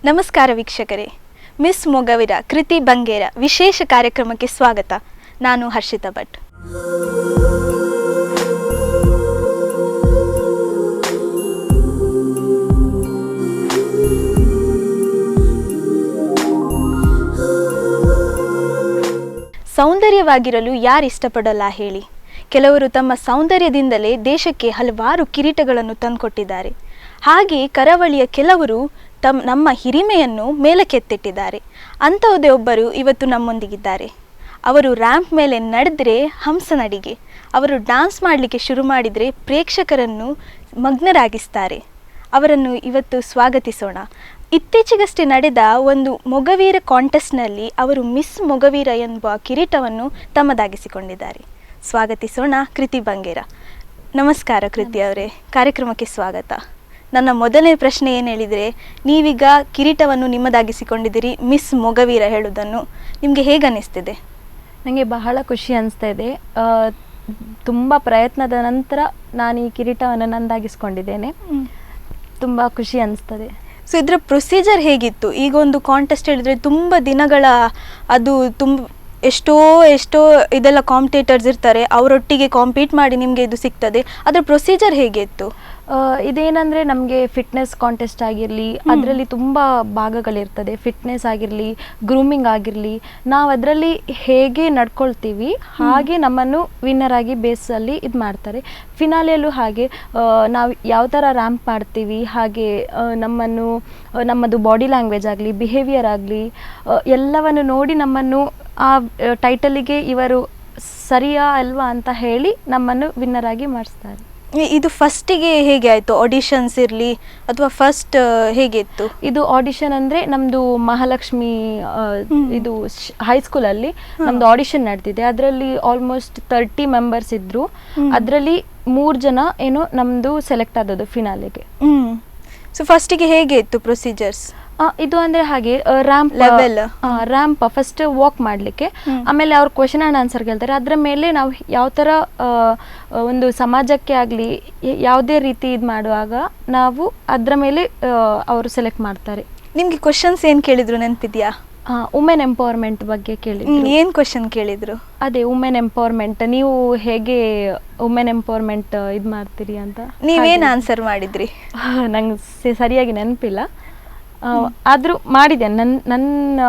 ನಮಸ್ಕಾರ ವೀಕ್ಷಕರೇ, ಮಿಸ್ ಮೊಗವೀರ ಕೃತಿ ಬಂಗೇರ ವಿಶೇಷ ಕಾರ್ಯಕ್ರಮಕ್ಕೆ ಸ್ವಾಗತ. ನಾನು ಹರ್ಷಿತಾ ಭಟ್. ಸೌಂದರ್ಯವಾಗಿರಲು ಯಾರು ಇಷ್ಟಪಡಲ್ಲ ಹೇಳಿ. ಕೆಲವರು ತಮ್ಮ ಸೌಂದರ್ಯದಿಂದಲೇ ದೇಶಕ್ಕೆ ಹಲವಾರು ಕಿರೀಟಗಳನ್ನು ತಂದುಕೊಟ್ಟಿದ್ದಾರೆ. ಹಾಗೆ ಕರಾವಳಿಯ ಕೆಲವರು ನಮ್ಮ ಹಿರಿಮೆಯನ್ನು ಮೇಲಕ್ಕೆತ್ತಿಟ್ಟಿದ್ದಾರೆ. ಅಂಥವುದೇ ಒಬ್ಬರು ಇವತ್ತು ನಮ್ಮೊಂದಿಗಿದ್ದಾರೆ. ಅವರು ರ್ಯಾಂಪ್ ಮೇಲೆ ನಡೆದರೆ ಹಂಸ ನಡಿಗೆ. ಅವರು ಡ್ಯಾನ್ಸ್ ಮಾಡಲಿಕ್ಕೆ ಶುರು ಮಾಡಿದರೆ ಪ್ರೇಕ್ಷಕರನ್ನು ಮಗ್ನರಾಗಿಸ್ತಾರೆ. ಅವರನ್ನು ಇವತ್ತು ಸ್ವಾಗತಿಸೋಣ. ಇತ್ತೀಚೆಗಷ್ಟೇ ನಡೆದ ಒಂದು ಮೊಗವೀರ ಕಾಂಟೆಸ್ಟ್ನಲ್ಲಿ ಅವರು ಮಿಸ್ ಮೊಗವೀರ ಎಂಬ ಕಿರೀಟವನ್ನು ತಮ್ಮದಾಗಿಸಿಕೊಂಡಿದ್ದಾರೆ. ಸ್ವಾಗತಿಸೋಣ ಕೃತಿ ಬಂಗೇರ. ನಮಸ್ಕಾರ ಕೃತಿ ಅವರೇ, ಕಾರ್ಯಕ್ರಮಕ್ಕೆ ಸ್ವಾಗತ. ನನ್ನ ಮೊದಲನೇ ಪ್ರಶ್ನೆ ಏನು ಹೇಳಿದರೆ, ನೀವೀಗ ಕಿರೀಟವನ್ನು ನಿಮ್ಮದಾಗಿಸಿಕೊಂಡಿದ್ದೀರಿ, ಮಿಸ್ ಮೊಗವೀರ ಹೇಳೋದನ್ನು ನಿಮಗೆ ಹೇಗೆ ಅನ್ನಿಸ್ತಿದೆ? ನನಗೆ ಬಹಳ ಖುಷಿ ಅನಿಸ್ತಾ ಇದೆ. ತುಂಬ ಪ್ರಯತ್ನದ ನಂತರ ನಾನು ಈ ಕಿರೀಟವನ್ನು ನಂದಾಗಿಸ್ಕೊಂಡಿದ್ದೇನೆ. ತುಂಬ ಖುಷಿ ಅನಿಸ್ತದೆ. ಸೊ ಇದರ ಪ್ರೊಸೀಜರ್ ಹೇಗಿತ್ತು? ಈಗ ಒಂದು ಕಾಂಟೆಸ್ಟ್ ಹೇಳಿದರೆ ತುಂಬ ದಿನಗಳ ಅದು ಎಷ್ಟೋ ಇದೆಲ್ಲ ಕಾಂಪಿಟೇಟರ್ಸ್ ಇರ್ತಾರೆ, ಅವರೊಟ್ಟಿಗೆ ಕಾಂಪೀಟ್ ಮಾಡಿ ನಿಮಗೆ ಇದು ಸಿಗ್ತದೆ. ಅದರ ಪ್ರೊಸೀಜರ್ ಹೇಗಿತ್ತು? ಇದೇನಂದರೆ ನಮಗೆ ಫಿಟ್ನೆಸ್ ಕಾಂಟೆಸ್ಟ್ ಆಗಿರಲಿ, ಅದರಲ್ಲಿ ತುಂಬ ಭಾಗಗಳಿರ್ತದೆ. ಫಿಟ್ನೆಸ್ ಆಗಿರಲಿ, ಗ್ರೂಮಿಂಗ್ ಆಗಿರಲಿ, ನಾವು ಅದರಲ್ಲಿ ಹೇಗೆ ನಡ್ಕೊಳ್ತೀವಿ ಹಾಗೆ ನಮ್ಮನ್ನು ವಿನ್ನರ್ ಆಗಿ ಬೇಸಲ್ಲಿ ಇದು ಮಾಡ್ತಾರೆ. ಫಿನಾಲೆಯಲ್ಲೂ ಹಾಗೆ ನಾವು ಯಾವ ಥರ ರ್ಯಾಂಪ್ ಮಾಡ್ತೀವಿ, ಹಾಗೆ ನಮ್ಮದು ಬಾಡಿ ಲ್ಯಾಂಗ್ವೇಜ್ ಆಗಲಿ, ಬಿಹೇವಿಯರ್ ಆಗಲಿ, ಎಲ್ಲವನ್ನು ನೋಡಿ ನಮ್ಮನ್ನು ಆ ಟೈಟಲಿಗೆ ಇವರು ಸರಿಯಾ ಅಲ್ವಾ ಅಂತ ಹೇಳಿ ನಮ್ಮನ್ನು ವಿನ್ನರ್ ಆಗಿ ಮಾಡಿಸ್ತಾರೆ. ಇದು ಫಸ್ಟಿಗೆ ಹೇಗೆ ಆಯಿತು? ಆಡಿಷನ್ಸ್ ಇರಲಿ ಅಥವಾ ಫಸ್ಟ್ ಹೇಗೆ ಇತ್ತು? ಇದು ಆಡಿಷನ್ ಅಂದರೆ ನಮ್ಮದು ಮಹಾಲಕ್ಷ್ಮಿ ಇದು ಹೈಸ್ಕೂಲಲ್ಲಿ ನಮ್ಮದು ಆಡಿಷನ್ ನಡೆದಿದೆ. ಅದರಲ್ಲಿ ಆಲ್ಮೋಸ್ಟ್ 30 ಮೆಂಬರ್ಸ್ ಇದ್ದರು. ಅದರಲ್ಲಿ 3 ಜನ ಏನೋ ನಮ್ಮದು ಸೆಲೆಕ್ಟ್ ಆದದ್ದು ಫಿನಾಲೆಗೆ. ಸೊ ಫಸ್ಟಿಗೆ ಹೇಗೆ ಇತ್ತು ಪ್ರೊಸೀಜರ್ಸ್? ಇದು ಅಂದರೆ ಹಾಗೆ ರ್ಯಾಂಪ್ ಫಸ್ಟ್ ವಾಕ್ ಮಾಡಲಿಕ್ಕೆ, ಆಮೇಲೆ ಅವ್ರು ಕ್ವೆಶನ್ ಆ್ಯಂಡ್ ಆನ್ಸರ್ ಕೇಳ್ತಾರೆ. ಅದರ ಮೇಲೆ ನಾವು ಯಾವ ಥರ ಒಂದು ಸಮಾಜಕ್ಕೆ ಆಗಲಿ ಯಾವುದೇ ರೀತಿ ಇದು ಮಾಡುವಾಗ ನಾವು ಅದರ ಮೇಲೆ ಅವರು ಸೆಲೆಕ್ಟ್ ಮಾಡ್ತಾರೆ. ನಿಮಗೆ ಕ್ವೆಶನ್ಸ್ ಏನು ಕೇಳಿದ್ರು ನೆನಪಿದೆಯಾ? ವುಮೆನ್ ಎಂಪವರ್ಮೆಂಟ್ ಬಗ್ಗೆ ಕೇಳಿದ್ರು. ಏನು ಕ್ವೆಶನ್ ಕೇಳಿದ್ರು? ಅದೇ ವುಮೆನ್ ಎಂಪವರ್ಮೆಂಟ್, ನೀವು ಹೇಗೆ ವುಮೆನ್ ಎಂಪವರ್ಮೆಂಟ್ ಇದು ಮಾಡ್ತೀರಿ ಅಂತ. ನೀವೇನು ಆನ್ಸರ್ ಮಾಡಿದ್ರಿ? ನಂಗೆ ಸರಿಯಾಗಿ ನೆನಪಿಲ್ಲ, ಆದರೂ ಮಾಡಿದ್ದೇನೆ. ನನ್ನ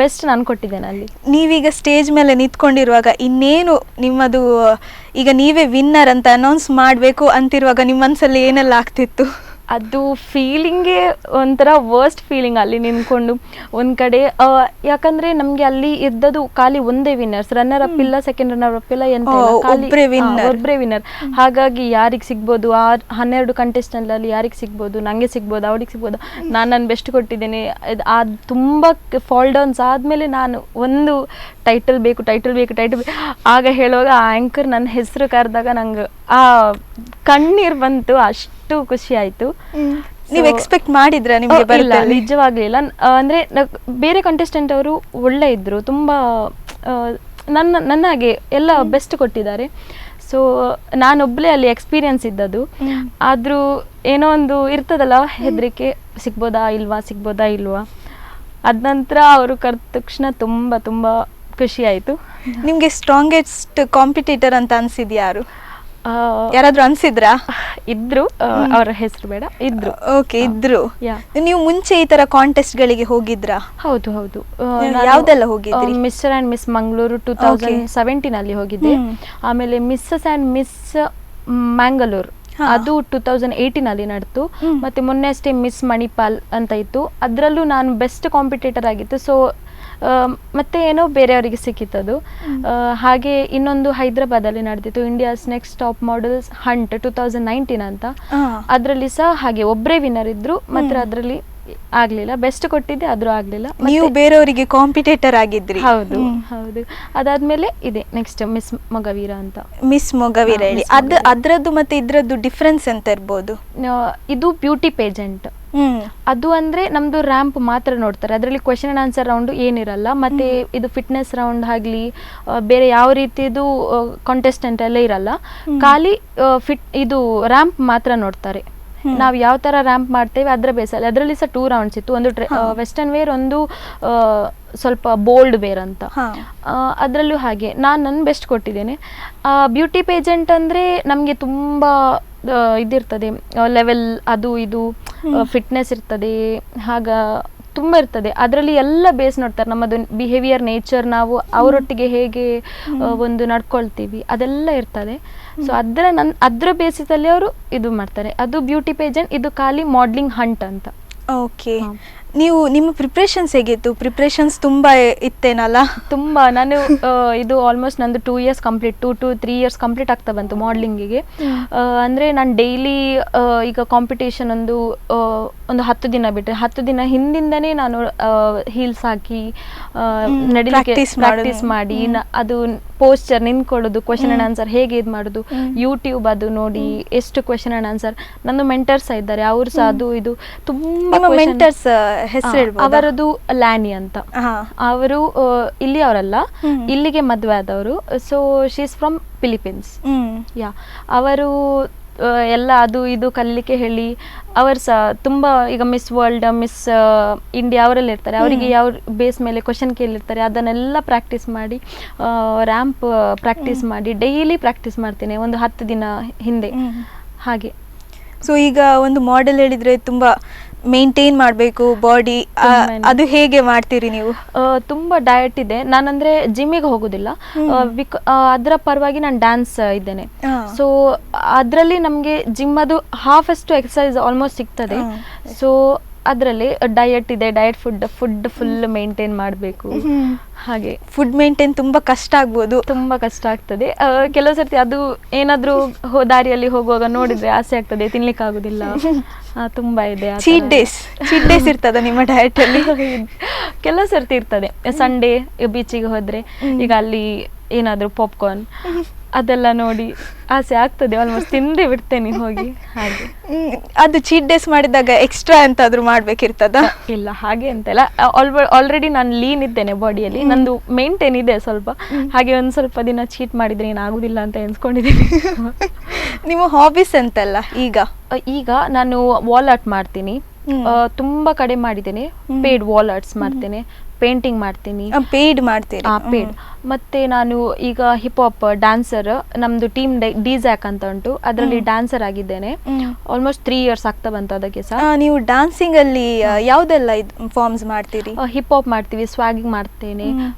ಬೆಸ್ಟ್ ನಾನು ಕೊಟ್ಟಿದ್ದೇನೆ ಅಲ್ಲಿ. ನೀವೀಗ ಸ್ಟೇಜ್ ಮೇಲೆ ನಿಂತ್ಕೊಂಡಿರುವಾಗ ಇನ್ನೇನು ನಿಮ್ಮದು ಈಗ ನೀವೇ ವಿನ್ನರ್ ಅಂತ ಅನೌನ್ಸ್ ಮಾಡಬೇಕು ಅಂತಿರುವಾಗ ನಿಮ್ಮ ಮನಸ್ಸಲ್ಲಿ ಏನೆಲ್ಲ ಆಗ್ತಿತ್ತು? ಅದು ಫೀಲಿಂಗೇ ಒಂಥರ ವರ್ಸ್ಟ್ ಫೀಲಿಂಗ್. ಅಲ್ಲಿ ನಿಂತ್ಕೊಂಡು ಒಂದು ಕಡೆ, ಯಾಕಂದರೆ ನಮಗೆ ಅಲ್ಲಿ ಇದ್ದದ್ದು ಖಾಲಿ ಒಂದೇ ವಿನ್ನರ್ಸ್, ರನ್ನರ್ ಅಪ್ ಇಲ್ಲ, ಸೆಕೆಂಡ್ ರನ್ನರ್ ಅಪ್ ಇಲ್ಲ, ಎಂತ ಒಬ್ಬರೇ ವಿನ್ನರ್. ಹಾಗಾಗಿ ಯಾರಿಗೆ ಸಿಗ್ಬೋದು, ಆ 12 ಕಂಟೆಸ್ಟೆಂಟಲ್ಲಿ ಯಾರಿಗೆ ಸಿಗ್ಬೋದು, ನನಗೆ ಸಿಗ್ಬೋದು, ಅವ್ರಿಗೆ ಸಿಗ್ಬೋದು. ನಾನು ನನ್ನ ಬೆಸ್ಟ್ ಕೊಟ್ಟಿದ್ದೇನೆ. ಅದು ತುಂಬ ಫಾಲ್ ಡೌನ್ಸ್ ಆದಮೇಲೆ ನಾನು ಒಂದು ಟೈಟಲ್ ಬೇಕು ಆಗ ಹೇಳುವಾಗ ಆ ಆ್ಯಂಕರ್ ನನ್ನ ಹೆಸರು ಕರೆದಾಗ ನಂಗೆ ಆ ಕಣ್ಣೀರು ಬಂತು. ಅಷ್ಟು ಖುಷಿ ಆಯಿತು. ನೀವು ಎಕ್ಸ್ಪೆಕ್ಟ್ ಮಾಡಿದ್ರಾ? ನಿಮಗೆ ಬರಲ್ಲ? ನಿಜವಾಗ್ಲಿಲ್ಲ. ಅಂದರೆ ಬೇರೆ ಕಂಟೆಸ್ಟೆಂಟ್ ಅವರು ಒಳ್ಳೆ ಇದ್ದರು, ತುಂಬ ನನ್ನ ಹಾಗೆ ಎಲ್ಲ ಬೆಸ್ಟ್ ಕೊಟ್ಟಿದ್ದಾರೆ. ಸೊ ನಾನೊಬ್ಬಳೇ ಅಲ್ಲಿ ಎಕ್ಸ್ಪೀರಿಯನ್ಸ್ ಇದ್ದದ್ದು. ಆದರೂ ಏನೋ ಒಂದು ಇರ್ತದಲ್ಲ ಹೆದರಿಕೆ, ಸಿಗ್ಬೋದಾ ಇಲ್ವಾ. ಅದ ನಂತರ ಅವರು ಕರೆದ ತಕ್ಷಣ ತುಂಬ ಖುಷಿ ಆಯಿತು. ನಿಮಗೆ ಸ್ಟ್ರಾಂಗೆಸ್ಟ್ ಕಾಂಪಿಟೇಟರ್ ಅಂತ ಅನ್ಸಿದ್ದು ಯಾರು? ಯಾರಾದ್ರೂ ಅನ್ಸಿದ್ರಾ? ಇದ್ರು, ಅವರ ಹೆಸರು ಬೇಡ, ಇದ್ರು. ಓಕೆ, ಇದ್ರು. ನೀವು ಮುಂಚೆ ಈ ತರ ಕಾಂಟೆಸ್ಟ್ ಗಳಿಗೆ ಹೋಗಿದ್ರಾ? ಹೌದು. ಯಾವ್ದೆಲ್ಲ ಹೋಗಿದ್ರಿ? ಮಿಸ್ಟರ್ ಅಂಡ್ ಮಿಸ್ ಮಂಗಳೂರು 2017 ಅಲ್ಲಿ ಹೋಗಿದ್ದೆ. ಆಮೇಲೆ ಮಿಸ್ಸಸ್ ಅಂಡ್ ಮಿಸ್ ಮ್ಯಾಂಗಲೂರು ಅದು 2018 ಅಲ್ಲಿ ನಡೆತು. ಮತ್ತೆ ಮೊನ್ನೆ ಅಷ್ಟೇ ಮಿಸ್ ಮಣಿಪಾಲ್ ಅಂತ ಇತ್ತು, ಅದರಲ್ಲೂ ನಾನು ಬೆಸ್ಟ್ ಕಾಂಪಿಟೇಟರ್ ಆಗಿತ್ತು. ಸೊ ಮತ್ತೆ ಏನೋ ಬೇರೆಯವರಿಗೆ ಸಿಕ್ಕಿತ್ತದು. ಹಾಗೆ ಇನ್ನೊಂದು ಹೈದರಾಬಾದಲ್ಲಿ ನಡೆದಿತ್ತು, India's next top models Hunt 2019 ಅಂತ. ಅದರಲ್ಲಿ ಸಹ ಹಾಗೆ ಒಬ್ಬರೇ ವಿನ್ನರ್ ಇದ್ರು, ಮಾತ್ರ ಅದರಲ್ಲಿ ಆಗ್ಲಿಲ್ಲ. ಬೆಸ್ಟ್ ಕೊಟ್ಟಿದ್ದೆ, ಆದ್ರೂ ಆಗ್ಲಿಲ್ಲ. ನೀವು ಬೇರೆಯವರಿಗೆ ಕಾಂಪಿಟೇಟರ್ ಆಗಿದ್ರಿ? ಹೌದು. ಅದಾದ್ಮೇಲೆ ಇದೆ ನೆಕ್ಸ್ಟ್ ಮಿಸ್ ಮೊಗವೀರ ಅಂತ. ಮಿಸ್ ಮೊಗವೀರ ಹೇಳಿ, ಅದ್ರದ್ದು ಮತ್ತೆ ಇದ್ರದ್ದು ಡಿಫ್ರೆನ್ಸ್ ಎಂತ ಇರ್ಬೋದು? ಇದು ಬ್ಯೂಟಿ ಪೇಜೆಂಟ್. ಅದು ಅಂದ್ರೆ ನಮ್ದು ರ್ಯಾಂಪ್ ಮಾತ್ರ ನೋಡ್ತಾರೆ, ಅದರಲ್ಲಿ ಕ್ವೆಶನ್ ಅಂಡ್ ಆನ್ಸರ್ ರೌಂಡ್ ಏನಿರಲ್ಲ. ಮತ್ತೆ ಇದು ಫಿಟ್ನೆಸ್ ರೌಂಡ್ ಆಗ್ಲಿ ಬೇರೆ ಯಾವ ರೀತಿದು ಕಾಂಟೆಸ್ಟೆಂಟ್ ಎಲ್ಲ ಇರಲ್ಲ, ಖಾಲಿ ಇದು ರ್ಯಾಂಪ್ ಮಾತ್ರ ನೋಡ್ತಾರೆ. ನಾವು ಯಾವ ತರ ರ್ಯಾಂಪ್ ಮಾಡ್ತೇವೆ ಅದರ ಬೇಸಲ್ಲಿ. ಅದರಲ್ಲಿ ಸಹ 2 ರೌಂಡ್ಸ್ ಇತ್ತು, ಒಂದು ವೆಸ್ಟರ್ನ್ ವೇರ್, ಒಂದು ಸ್ವಲ್ಪ ಬೋಲ್ಡ್ ವೇರ್ ಅಂತ. ಅದರಲ್ಲೂ ಹಾಗೆ ನಾನು ನನ್ನ ಬೆಸ್ಟ್ ಕೊಟ್ಟಿದ್ದೇನೆ. ಬ್ಯೂಟಿ ಪೇಜೆಂಟ್ ಅಂದರೆ ನಮಗೆ ತುಂಬ ಇದಿರ್ತದೆ, ಲೆವೆಲ್ ಅದು ಇದು ಫಿಟ್ನೆಸ್ ಇರ್ತದೆ, ಹಾಗ ತುಂಬ ಇರ್ತದೆ. ಅದರಲ್ಲಿ ಎಲ್ಲ ಬೇಸ್ ನೋಡ್ತಾರೆ, ನಮ್ಮದು ಬಿಹೇವಿಯರ್, ನೇಚರ್, ನಾವು ಅವರೊಟ್ಟಿಗೆ ಹೇಗೆ ಒಂದು ನಡ್ಕೊಳ್ತೀವಿ ಅದೆಲ್ಲ ಇರ್ತದೆ. ಸೊ ಅದರ ಬೇಸಿಸಲ್ಲಿ ಅವರು ಇದು ಮಾಡ್ತಾರೆ. ಅದು ಬ್ಯೂಟಿ ಪೇಜೆಂಟ್, ಇದು ಖಾಲಿ ಮಾಡಲಿಂಗ್ ಹಂಟ್ ಅಂತ. ಓಕೆ, ನೀವು ನಿಮ್ಮ ಪ್ರಿಪ್ರೇಷನ್ಸ್ ಹೇಗಿತ್ತು? ಪ್ರಿಪ್ರೇಷನ್ಸ್ ತುಂಬ ಇತ್ತೇನಲ್ಲ? ತುಂಬ. ನಾನು ಇದು ಆಲ್ಮೋಸ್ಟ್ ನಂದು 2 years complete, 2 to 3 years complete ಆಗ್ತಾ ಬಂತು ಮಾಡಲಿಂಗಿಗೆ. ಅಂದರೆ ನಾನು ಡೈಲಿ ಈಗ ಕಾಂಪಿಟೇಷನ್ ಒಂದು 10 ದಿನ ಬಿಟ್ಟರೆ 10 ದಿನ ಹಿಂದಿಂದನೇ ನಾನು ಹೀಲ್ಸ್ ಹಾಕಿ ನಡಿಲಿಕ್ಕೆ ಪ್ರಾಕ್ಟೀಸ್ ಮಾಡಿ, ಅದು ಪೋಸ್ಚರ್, ನಿಂತ್ಕೊಳ್ಳೋದು, ಕ್ವೆಶನ್ ಆ್ಯಂಡ್ ಆನ್ಸರ್ ಹೇಗೆ ಇದು ಮಾಡೋದು, ಯೂಟ್ಯೂಬ್ ಅದು ನೋಡಿ ಎಷ್ಟು ಕ್ವೆಶನ್ ಆ್ಯಂಡ್ ಆನ್ಸರ್. ನನ್ನ ಮೆಂಟರ್ಸ್ ಇದ್ದಾರೆ, ಅವರು ಸಹ ಅದು ಇದು ತುಂಬ ಮೆಂಟರ್ಸ್ ಹೆಸರು. ಅವರದು ಲ್ಯಾನಿ ಅಂತ, ಅವರು ಇಲ್ಲಿ ಅವರಲ್ಲ, ಇಲ್ಲಿಗೆ ಮದುವೆ ಆದವರು. So she is from Philippines. Yeah, ಅವರು ಎಲ್ಲ ಅದು ಇದು ಕಲಿಲಿಕ್ಕೆ ಹೇಳಿ, ಅವರು ಸಹ ತುಂಬ ಈಗ ಮಿಸ್ ವರ್ಲ್ಡ್, ಮಿಸ್ ಇಂಡಿಯಾ ಅವರೆಲ್ಲ ಇರ್ತಾರೆ, ಅವರಿಗೆ ಯಾವ ಬೇಸ್ ಮೇಲೆ ಕ್ವಶನ್ ಕೇಳಿರ್ತಾರೆ ಅದನ್ನೆಲ್ಲ ಪ್ರಾಕ್ಟೀಸ್ ಮಾಡಿ, ರ್ಯಾಂಪ್ ಪ್ರಾಕ್ಟೀಸ್ ಮಾಡಿ, ಡೈಲಿ ಪ್ರಾಕ್ಟೀಸ್ ಮಾಡ್ತೇನೆ ಒಂದು 10 ದಿನ ಹಿಂದೆ ಹಾಗೆ. ಸೊ ಈಗ ಒಂದು ಮಾಡೆಲ್ ಹೇಳಿದರೆ ತುಂಬ ಮೇಂಟೈನ್ ಮಾಡಬೇಕು ಬಾಡಿ, ಅದು ಹೇಗೆ ಮಾಡ್ತೀರಿ ನೀವು? ತುಂಬ ಡಯಟ್ ಇದೆ. ನಾನಂದರೆ ಜಿಮ್ಮಿಗೆ ಹೋಗೋದಿಲ್ಲ, ಅದರ ಪರವಾಗಿ ನಾನು ಡ್ಯಾನ್ಸ್ ಇದ್ದೇನೆ. ಸೊ ಅದರಲ್ಲಿ ನಮಗೆ ಜಿಮ್ ಅದು ಹಾಫ್ ಅಷ್ಟು ಎಕ್ಸಸೈಸ್ ಆಲ್ಮೋಸ್ಟ್ ಸಿಗ್ತದೆ. ಸೊ ಅದರಲ್ಲಿ ಡಯಟ್ ಇದೆ, ಡಯಟ್ ಫುಡ್ ಫುಲ್ ಮೇಂಟೈನ್ ಮಾಡಬೇಕು. ಹಾಗೆ ಫುಡ್ ಮೇಂಟೈನ್ ತುಂಬ ಕಷ್ಟ ಆಗ್ಬೋದು. ತುಂಬ ಕಷ್ಟ ಆಗ್ತದೆ ಕೆಲವು ಸರ್ತಿ. ಅದು ಏನಾದರೂ ದಾರಿಯಲ್ಲಿ ಹೋಗುವಾಗ ನೋಡಿದರೆ ಆಸೆ ಆಗ್ತದೆ, ತಿನ್ಲಿಕ್ಕೆ ಆಗೋದಿಲ್ಲ. ತುಂಬ ಇದೆ. ಚೀಟ್ ಡೇಸ್ ಇರ್ತದ ನಿಮ್ಮ ಡಯಟಲ್ಲಿ? ಕೆಲವು ಸರ್ತಿ ಇರ್ತದೆ. ಸಂಡೇ ಬೀಚಿಗೆ ಹೋದರೆ ಈಗ ಅಲ್ಲಿ ಏನಾದರೂ ಪಾಪ್ಕಾರ್ನ್ ಅದೆಲ್ಲ ನೋಡಿ ಆಸೆ ಆಗ್ತದೆ, ಆಲ್ಮೋಸ್ಟ್ ತಿಂದೇ ಬಿಡ್ತೇನೆ ಹೋಗಿ. ಹಾಗೆ ಅದು ಚೀಟ್ ಡೇಸ್ ಮಾಡಿದಾಗ ಎಕ್ಸ್ಟ್ರಾ ಎಂತಾದ್ರೂ ಮಾಡ್ಬೇಕಿರ್ತದ? ಇಲ್ಲ, ಹಾಗೆ ಅಂತೆಲ್ಲ. ಆಲ್ರೆಡಿ ನಾನು ಲೀನ್ ಇದ್ದೇನೆ ಬಾಡಿಯಲ್ಲಿ, ನಂದು ಮೇಂಟೈನ್ ಇದೆ ಸ್ವಲ್ಪ. ಹಾಗೆ ಒಂದು ಸ್ವಲ್ಪ ದಿನ ಚೀಟ್ ಮಾಡಿದ್ರೆ ಏನಾಗುದಿಲ್ಲ ಅಂತ ಎನ್ಸ್ಕೊಂಡಿದ್ದೀನಿ. ನಿಮ್ಮ ಹಾಬೀಸ್ ಎಂತೆಲ್ಲ ಈಗ? ನಾನು ವಾಲ್ ಆರ್ಟ್ ಮಾಡ್ತೀನಿ, ತುಂಬ ಕಡೆ ಮಾಡಿದ್ದೇನೆ. ಪೇಡ್ ವಾಲ್ ಆರ್ಟ್ಸ್ ಮಾಡ್ತೇನೆ, ಪೇಂಟಿಂಗ್ ಮಾಡ್ತೀನಿ. ಪೇಡ್ ಮಾಡ್ತೀನಿ? ಪೇಡ್. ಮತ್ತೆ ನಾನು ಈಗ ಹಿಪ್ ಹಾಪ್ ಡ್ಯಾನ್ಸರ್, ನಮ್ದು ಟೀಮ್ ಡಿಜ್ಯಾಕ್ ಅಂತ ಉಂಟು, ಅದರಲ್ಲಿ ಡ್ಯಾನ್ಸರ್ ಆಗಿದ್ದೇನೆ. ಆಲ್ಮೋಸ್ಟ್ 3 ಇಯರ್ಸ್ ಆಗ್ತಾ ಬಂತು ಅದಕ್ಕೆ ಸಹ. ನೀವು ಡ್ಯಾನ್ಸಿಂಗ್ ಅಲ್ಲಿ ಯಾವುದೆಲ್ಲ ಫಾರ್ಮ್ಸ್ ಮಾಡ್ತೀರಿ? ಹಿಪ್ ಹಾಪ್ ಮಾಡ್ತೀವಿ, ಸ್ವಾಗಿಂಗ್ ಮಾಡ್ತೇನೆ,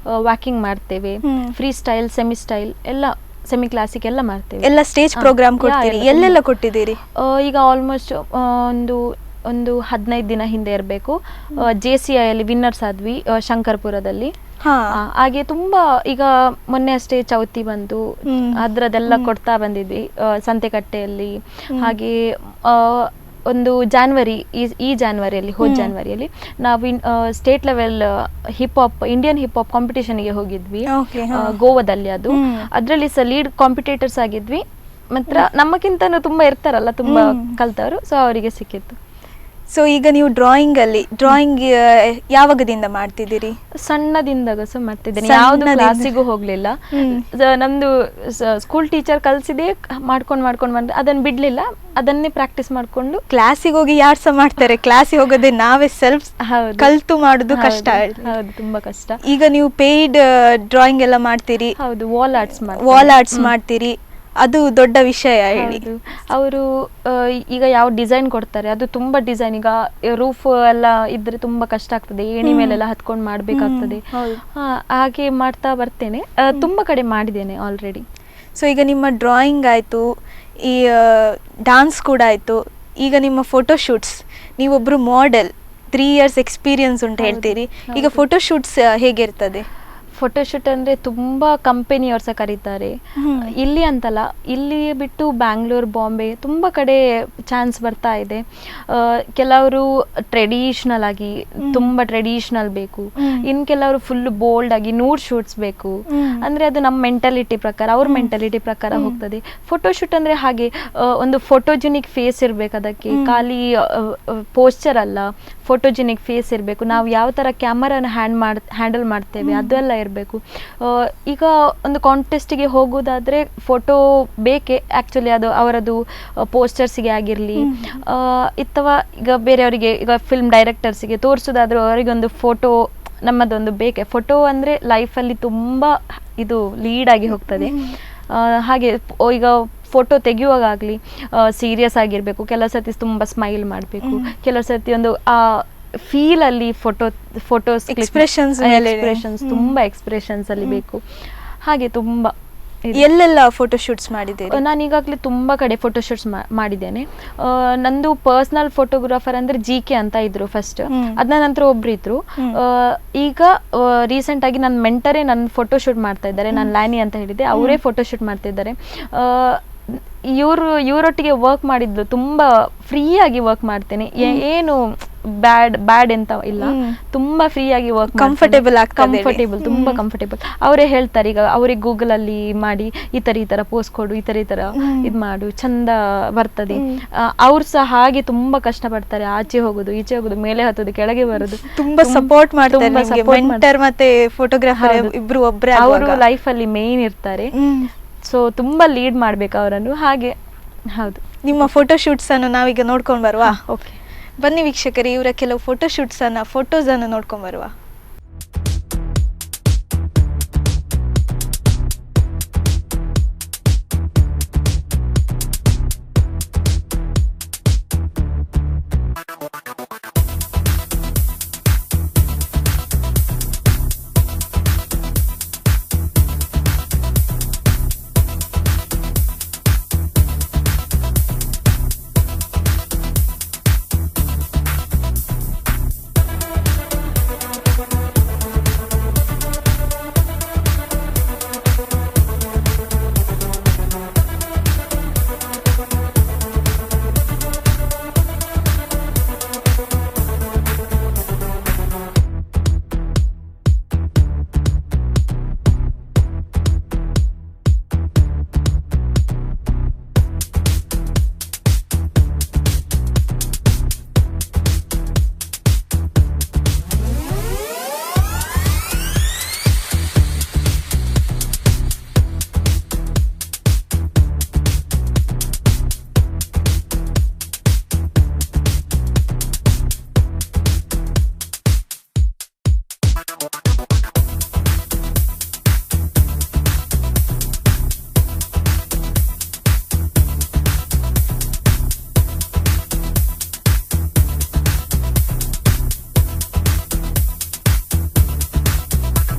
ವ್ಯಾಕಿಂಗ್ ಮಾಡ್ತೇವೆ, ಫ್ರೀ ಸ್ಟೈಲ್, ಸೆಮಿ ಸ್ಟೈಲ್ ಎಲ್ಲ, ಸೆಮಿ ಕ್ಲಾಸಿಕ್ ಎಲ್ಲ ಮಾಡ್ತೇವೆ. ಎಲ್ಲ ಸ್ಟೇಜ್ ಪ್ರೋಗ್ರಾಮ್ ಕೊಡ್ತೀರಿ? ಎಲ್ಲೆಲ್ಲ ಕೊಟ್ಟಿದ್ದೀರಿ? ಈಗ ಆಲ್ಮೋಸ್ಟ್ ಒಂದು 15 ದಿನ ಹಿಂದೆ ಇರಬೇಕು, JCI ಅಲ್ಲಿ ವಿನ್ನರ್ಸ್ ಆದ್ವಿ, ಶಂಕರ್ಪುರದಲ್ಲಿ. ಹಾಗೆ ತುಂಬಾ, ಈಗ ಮೊನ್ನೆ ಅಷ್ಟೇ ಚೌತಿ ಬಂತು, ಅದ್ರದೆಲ್ಲ ಕೊಡ್ತಾ ಬಂದಿದ್ವಿ ಸಂತೆಕಟ್ಟೆಯಲ್ಲಿ. ಹಾಗೆ ಒಂದು ಈ ಜಾನ್ವರಿಯಲ್ಲಿ, ಹೋದ ಜಾನ್ವರಿಯಲ್ಲಿ ನಾವು state level Indian hip hop ಕಾಂಪಿಟೇಷನ್ಗೆ ಹೋಗಿದ್ವಿ ಗೋವಾದಲ್ಲಿ. ಅದರಲ್ಲಿ ಸಹ ಲೀಡ್ ಕಾಂಪಿಟೇಟರ್ಸ್ ಆಗಿದ್ವಿ. ಮಾತ್ರ ನಮ್ಮಕ್ಕಿಂತನೂ ತುಂಬಾ ಇರ್ತಾರಲ್ಲ, ತುಂಬಾ ಕಲ್ತವರು, ಸೊ ಅವರಿಗೆ ಸಿಕ್ಕಿತ್ತು. ಸೊ ಈಗ ನೀವು ಡ್ರಾಯಿಂಗ್ ಯಾವಾಗದಿಂದ ಮಾಡ್ತಿದ್ದೀರಿ? ಸಣ್ಣದಿಂದಾಗ ಸಹ ಮಾಡ್ತಿದ್ದೇನೆ, ಯಾವ್ದು ಕ್ಲಾಸಿಗೂ ಹೋಗ್ಲಿಲ್ಲ. ನಮ್ದು ಸ್ಕೂಲ್ ಟೀಚರ್ ಕಲ್ಸಿದೆ, ಮಾಡ್ಕೊಂಡು ಅದನ್ನ ಬಿಡ್ಲಿಲ್ಲ, ಅದನ್ನೇ ಪ್ರಾಕ್ಟೀಸ್ ಮಾಡ್ಕೊಂಡು. ಕ್ಲಾಸಿಗೆ ಹೋಗಿ ಯಾರು ಸಹ ಮಾಡ್ತಾರೆ, ಕ್ಲಾಸಿಗೆ ಹೋಗೋದೇ ನಾವೇ ಸೆಲ್ಫ್ ಕಲ್ತು ಮಾಡುದು ಕಷ್ಟ. ಹೌದು, ತುಂಬಾ ಕಷ್ಟ. ಈಗ ನೀವು ಪೇಯ್ಡ್ ಡ್ರಾಯಿಂಗ್ ಎಲ್ಲ ಮಾಡ್ತೀರಿ? ಹೌದು, ವಾಲ್ ಆರ್ಟ್ಸ್ ಮಾಡ್ತೀರಿ, ಅದು ದೊಡ್ಡ ವಿಷಯ. ಹೇಳಿ, ಅವರು ಈಗ ಯಾವ ಡಿಸೈನ್ ಕೊಡ್ತಾರೆ, ಅದು ತುಂಬಾ ಡಿಸೈನ್. ಈಗ ರೂಫ್ ಎಲ್ಲ ಇದ್ರೆ ತುಂಬಾ ಕಷ್ಟ ಆಗ್ತದೆ, ಏಣಿ ಮೇಲೆಲ್ಲ ಹತ್ಕೊಂಡು ಮಾಡ್ಬೇಕಾಗ್ತದೆ. ಹಾಗೆ ಮಾಡ್ತಾ ಬರ್ತೇನೆ, ತುಂಬಾ ಕಡೆ ಮಾಡಿದ್ದೇನೆ ಆಲ್ರೆಡಿ. ಸೊ ಈಗ ನಿಮ್ಮ ಡ್ರಾಯಿಂಗ್ ಆಯ್ತು, ಈ ಡಾನ್ಸ್ ಕೂಡ ಆಯ್ತು, ಈಗ ನಿಮ್ಮ ಫೋಟೋಶೂಟ್ಸ್, ನೀವೊಬ್ರು ಮಾಡೆಲ್, 3 ಇಯರ್ಸ್ ಎಕ್ಸ್ಪೀರಿಯನ್ಸ್ ಉಂಟು ಹೇಳ್ತೀರಿ. ಈಗ ಫೋಟೋಶೂಟ್ಸ್ ಹೇಗಿರ್ತದೆ? ಫೋಟೋಶೂಟ್ ಅಂದರೆ ತುಂಬ ಕಂಪೆನಿಯವ್ರು ಸಹ ಕರೀತಾರೆ. ಇಲ್ಲಿ ಅಂತಲ್ಲ, ಇಲ್ಲಿ ಬಿಟ್ಟು ಬ್ಯಾಂಗ್ಳೂರು, ಬಾಂಬೆ ತುಂಬ ಕಡೆ ಚಾನ್ಸ್ ಬರ್ತಾ ಇದೆ. ಕೆಲವರು ಟ್ರೆಡಿಷ್ನಲ್ ಆಗಿ, ತುಂಬ ಟ್ರೆಡಿಷ್ನಲ್ ಬೇಕು, ಇನ್ನು ಕೆಲವರು ಫುಲ್ ಬೋಲ್ಡ್ ಆಗಿ ನೂಡ್ ಶೂಟ್ಸ್ ಬೇಕು. ಅಂದರೆ ಅದು ನಮ್ಮ ಮೆಂಟಾಲಿಟಿ ಪ್ರಕಾರ, ಅವ್ರ ಮೆಂಟಾಲಿಟಿ ಪ್ರಕಾರ ಹೋಗ್ತದೆ. ಫೋಟೋಶೂಟ್ ಅಂದರೆ ಹಾಗೆ ಒಂದು ಫೋಟೋಜೆನಿಕ್ ಫೇಸ್ ಇರಬೇಕು, ಅದಕ್ಕೆ ಖಾಲಿ ಪೋಸ್ಚರ್ ಅಲ್ಲ, ಫೋಟೋಜೆನಿಕ್ ಫೇಸ್ ಇರಬೇಕು. ನಾವು ಯಾವ ಥರ ಕ್ಯಾಮರಾನ ಹ್ಯಾಂಡಲ್ ಮಾಡ್ತೇವೆ ಅದೆಲ್ಲ ಇರಬೇಕು. ಈಗ ಒಂದು ಕಾಂಟೆಸ್ಟಿಗೆ ಹೋಗೋದಾದರೆ ಫೋಟೋ ಬೇಕೇ ಆ್ಯಕ್ಚುಲಿ, ಅದು ಅವರದು ಪೋಸ್ಟರ್ಸಿಗೆ ಆಗಿರಲಿ ಅಥವಾ ಈಗ ಬೇರೆಯವರಿಗೆ, ಈಗ ಫಿಲ್ಮ್ ಡೈರೆಕ್ಟರ್ಸಿಗೆ ತೋರಿಸೋದಾದರೂ ಅವರಿಗೊಂದು ಫೋಟೋ ನಮ್ಮದೊಂದು ಬೇಕೇ. ಫೋಟೋ ಅಂದರೆ ಲೈಫಲ್ಲಿ ತುಂಬ ಇದು ಲೀಡಾಗಿ ಹೋಗ್ತದೆ. ಹಾಗೆ ಈಗ ಫೋಟೋ ತೆಗೆಯುವಾಗಲಿ ಸೀರಿಯಸ್ ಆಗಿರಬೇಕು, ಕೆಲವು ಸರ್ತಿ ತುಂಬ ಸ್ಮೈಲ್ ಮಾಡಬೇಕು, ಕೆಲವು ಸರ್ತಿ ಒಂದು ಆ ಫೀಲಲ್ಲಿ ಫೋಟೋಸ್ ಎಕ್ಸ್ಪ್ರೆಷನ್ಸ್ ತುಂಬ ಎಕ್ಸ್ಪ್ರೆಷನ್ಸ್ ಅಲ್ಲಿ ಬೇಕು. ಹಾಗೆ ತುಂಬ ಎಲ್ಲೆಲ್ಲ ಫೋಟೋಶೂಟ್ಸ್ ಮಾಡಿದ್ದೀರಿ? ನಾನು ಈಗಾಗಲೇ ತುಂಬ ಕಡೆ ಫೋಟೋಶೂಟ್ಸ್ ಮಾಡಿದ್ದೇನೆ. ನಂದು ಪರ್ಸ್ನಲ್ ಫೋಟೋಗ್ರಾಫರ್ ಅಂದರೆ GK ಅಂತ ಇದ್ರು ಫಸ್ಟ್, ಅದನ್ನ ನಂತರ ಒಬ್ರು ಇದ್ರು. ಈಗ ರೀಸೆಂಟ್ ಆಗಿ ನನ್ನ ಮೆಂಟರೇ ನನ್ನ ಫೋಟೋಶೂಟ್ ಮಾಡ್ತಾ ಇದ್ದಾರೆ. ನಾನು ಲ್ಯಾನಿ ಅಂತ ಹೇಳಿದ್ದೆ, ಅವರೇ ಫೋಟೋಶೂಟ್ ಮಾಡ್ತಾ ಇದ್ದಾರೆ. ಇವರೊಟ್ಟಿಗೆ ವರ್ಕ್ ಮಾಡಿದ್ದು ತುಂಬ ಫ್ರೀಯಾಗಿ ವರ್ಕ್ ಮಾಡ್ತೇನೆ, ಏನು ಬ್ಯಾಡ್ ಅಂತ ಇಲ್ಲ, ತುಂಬಾ ಫ್ರೀಯಾಗಿ ವರ್ಕ್, ಕಂಫರ್ಟೇಬಲ್, ತುಂಬಾ ಕಂಫರ್ಟೇಬಲ್. ಅವರೇ ಹೇಳ್ತಾರೆ, ಈಗ ಅವ್ರಿಗೆ ಗೂಗಲ್ ಅಲ್ಲಿ ಮಾಡಿ ಈ ತರ ಪೋಸ್ಟ್ ಕೊಡು, ಈ ತರ ಇದ್ ಮಾಡು, ಚಂದ ಬರ್ತದೆ. ಅವ್ರು ಸಹ ಹಾಗೆ ತುಂಬಾ ಕಷ್ಟ ಪಡ್ತಾರೆ, ಆಚೆ ಹೋಗುದು ಈಚೆ ಹೋಗುದು, ಮೇಲೆ ಹತ್ತುದು ಕೆಳಗೆ ಬರುದು, ತುಂಬಾ ಸಪೋರ್ಟ್ ಮಾಡ್ತಾರೆ. ಮೆಂಟರ್ ಮತ್ತೆ ಫೋಟೋಗ್ರಾಫರ್ ಇಬ್ರು ಒಬ್ರೇ, ಅವರು ಲೈಫ್ ಅಲ್ಲಿ ಮೇನ್ ಇರ್ತಾರೆ. ಸೊ ತುಂಬಾ ಲೀಡ್ ಮಾಡ್ಬೇಕು ಅವರನ್ನು. ಹಾಗೆ ಹೌದು. ನಿಮ್ಮ ಫೋಟೋಶೂಟ್ಸ್ ಅನ್ನು ನಾವೀಗ ನೋಡ್ಕೊಂಡು ಬರುವ. ಓಕೆ, ಬನ್ನಿ ವೀಕ್ಷಕರೇ, ಇವರ ಕೆಲವು ಫೋಟೋಸ್ ಅನ್ನು ನೋಡ್ಕೊಂಡು ಬರುವ.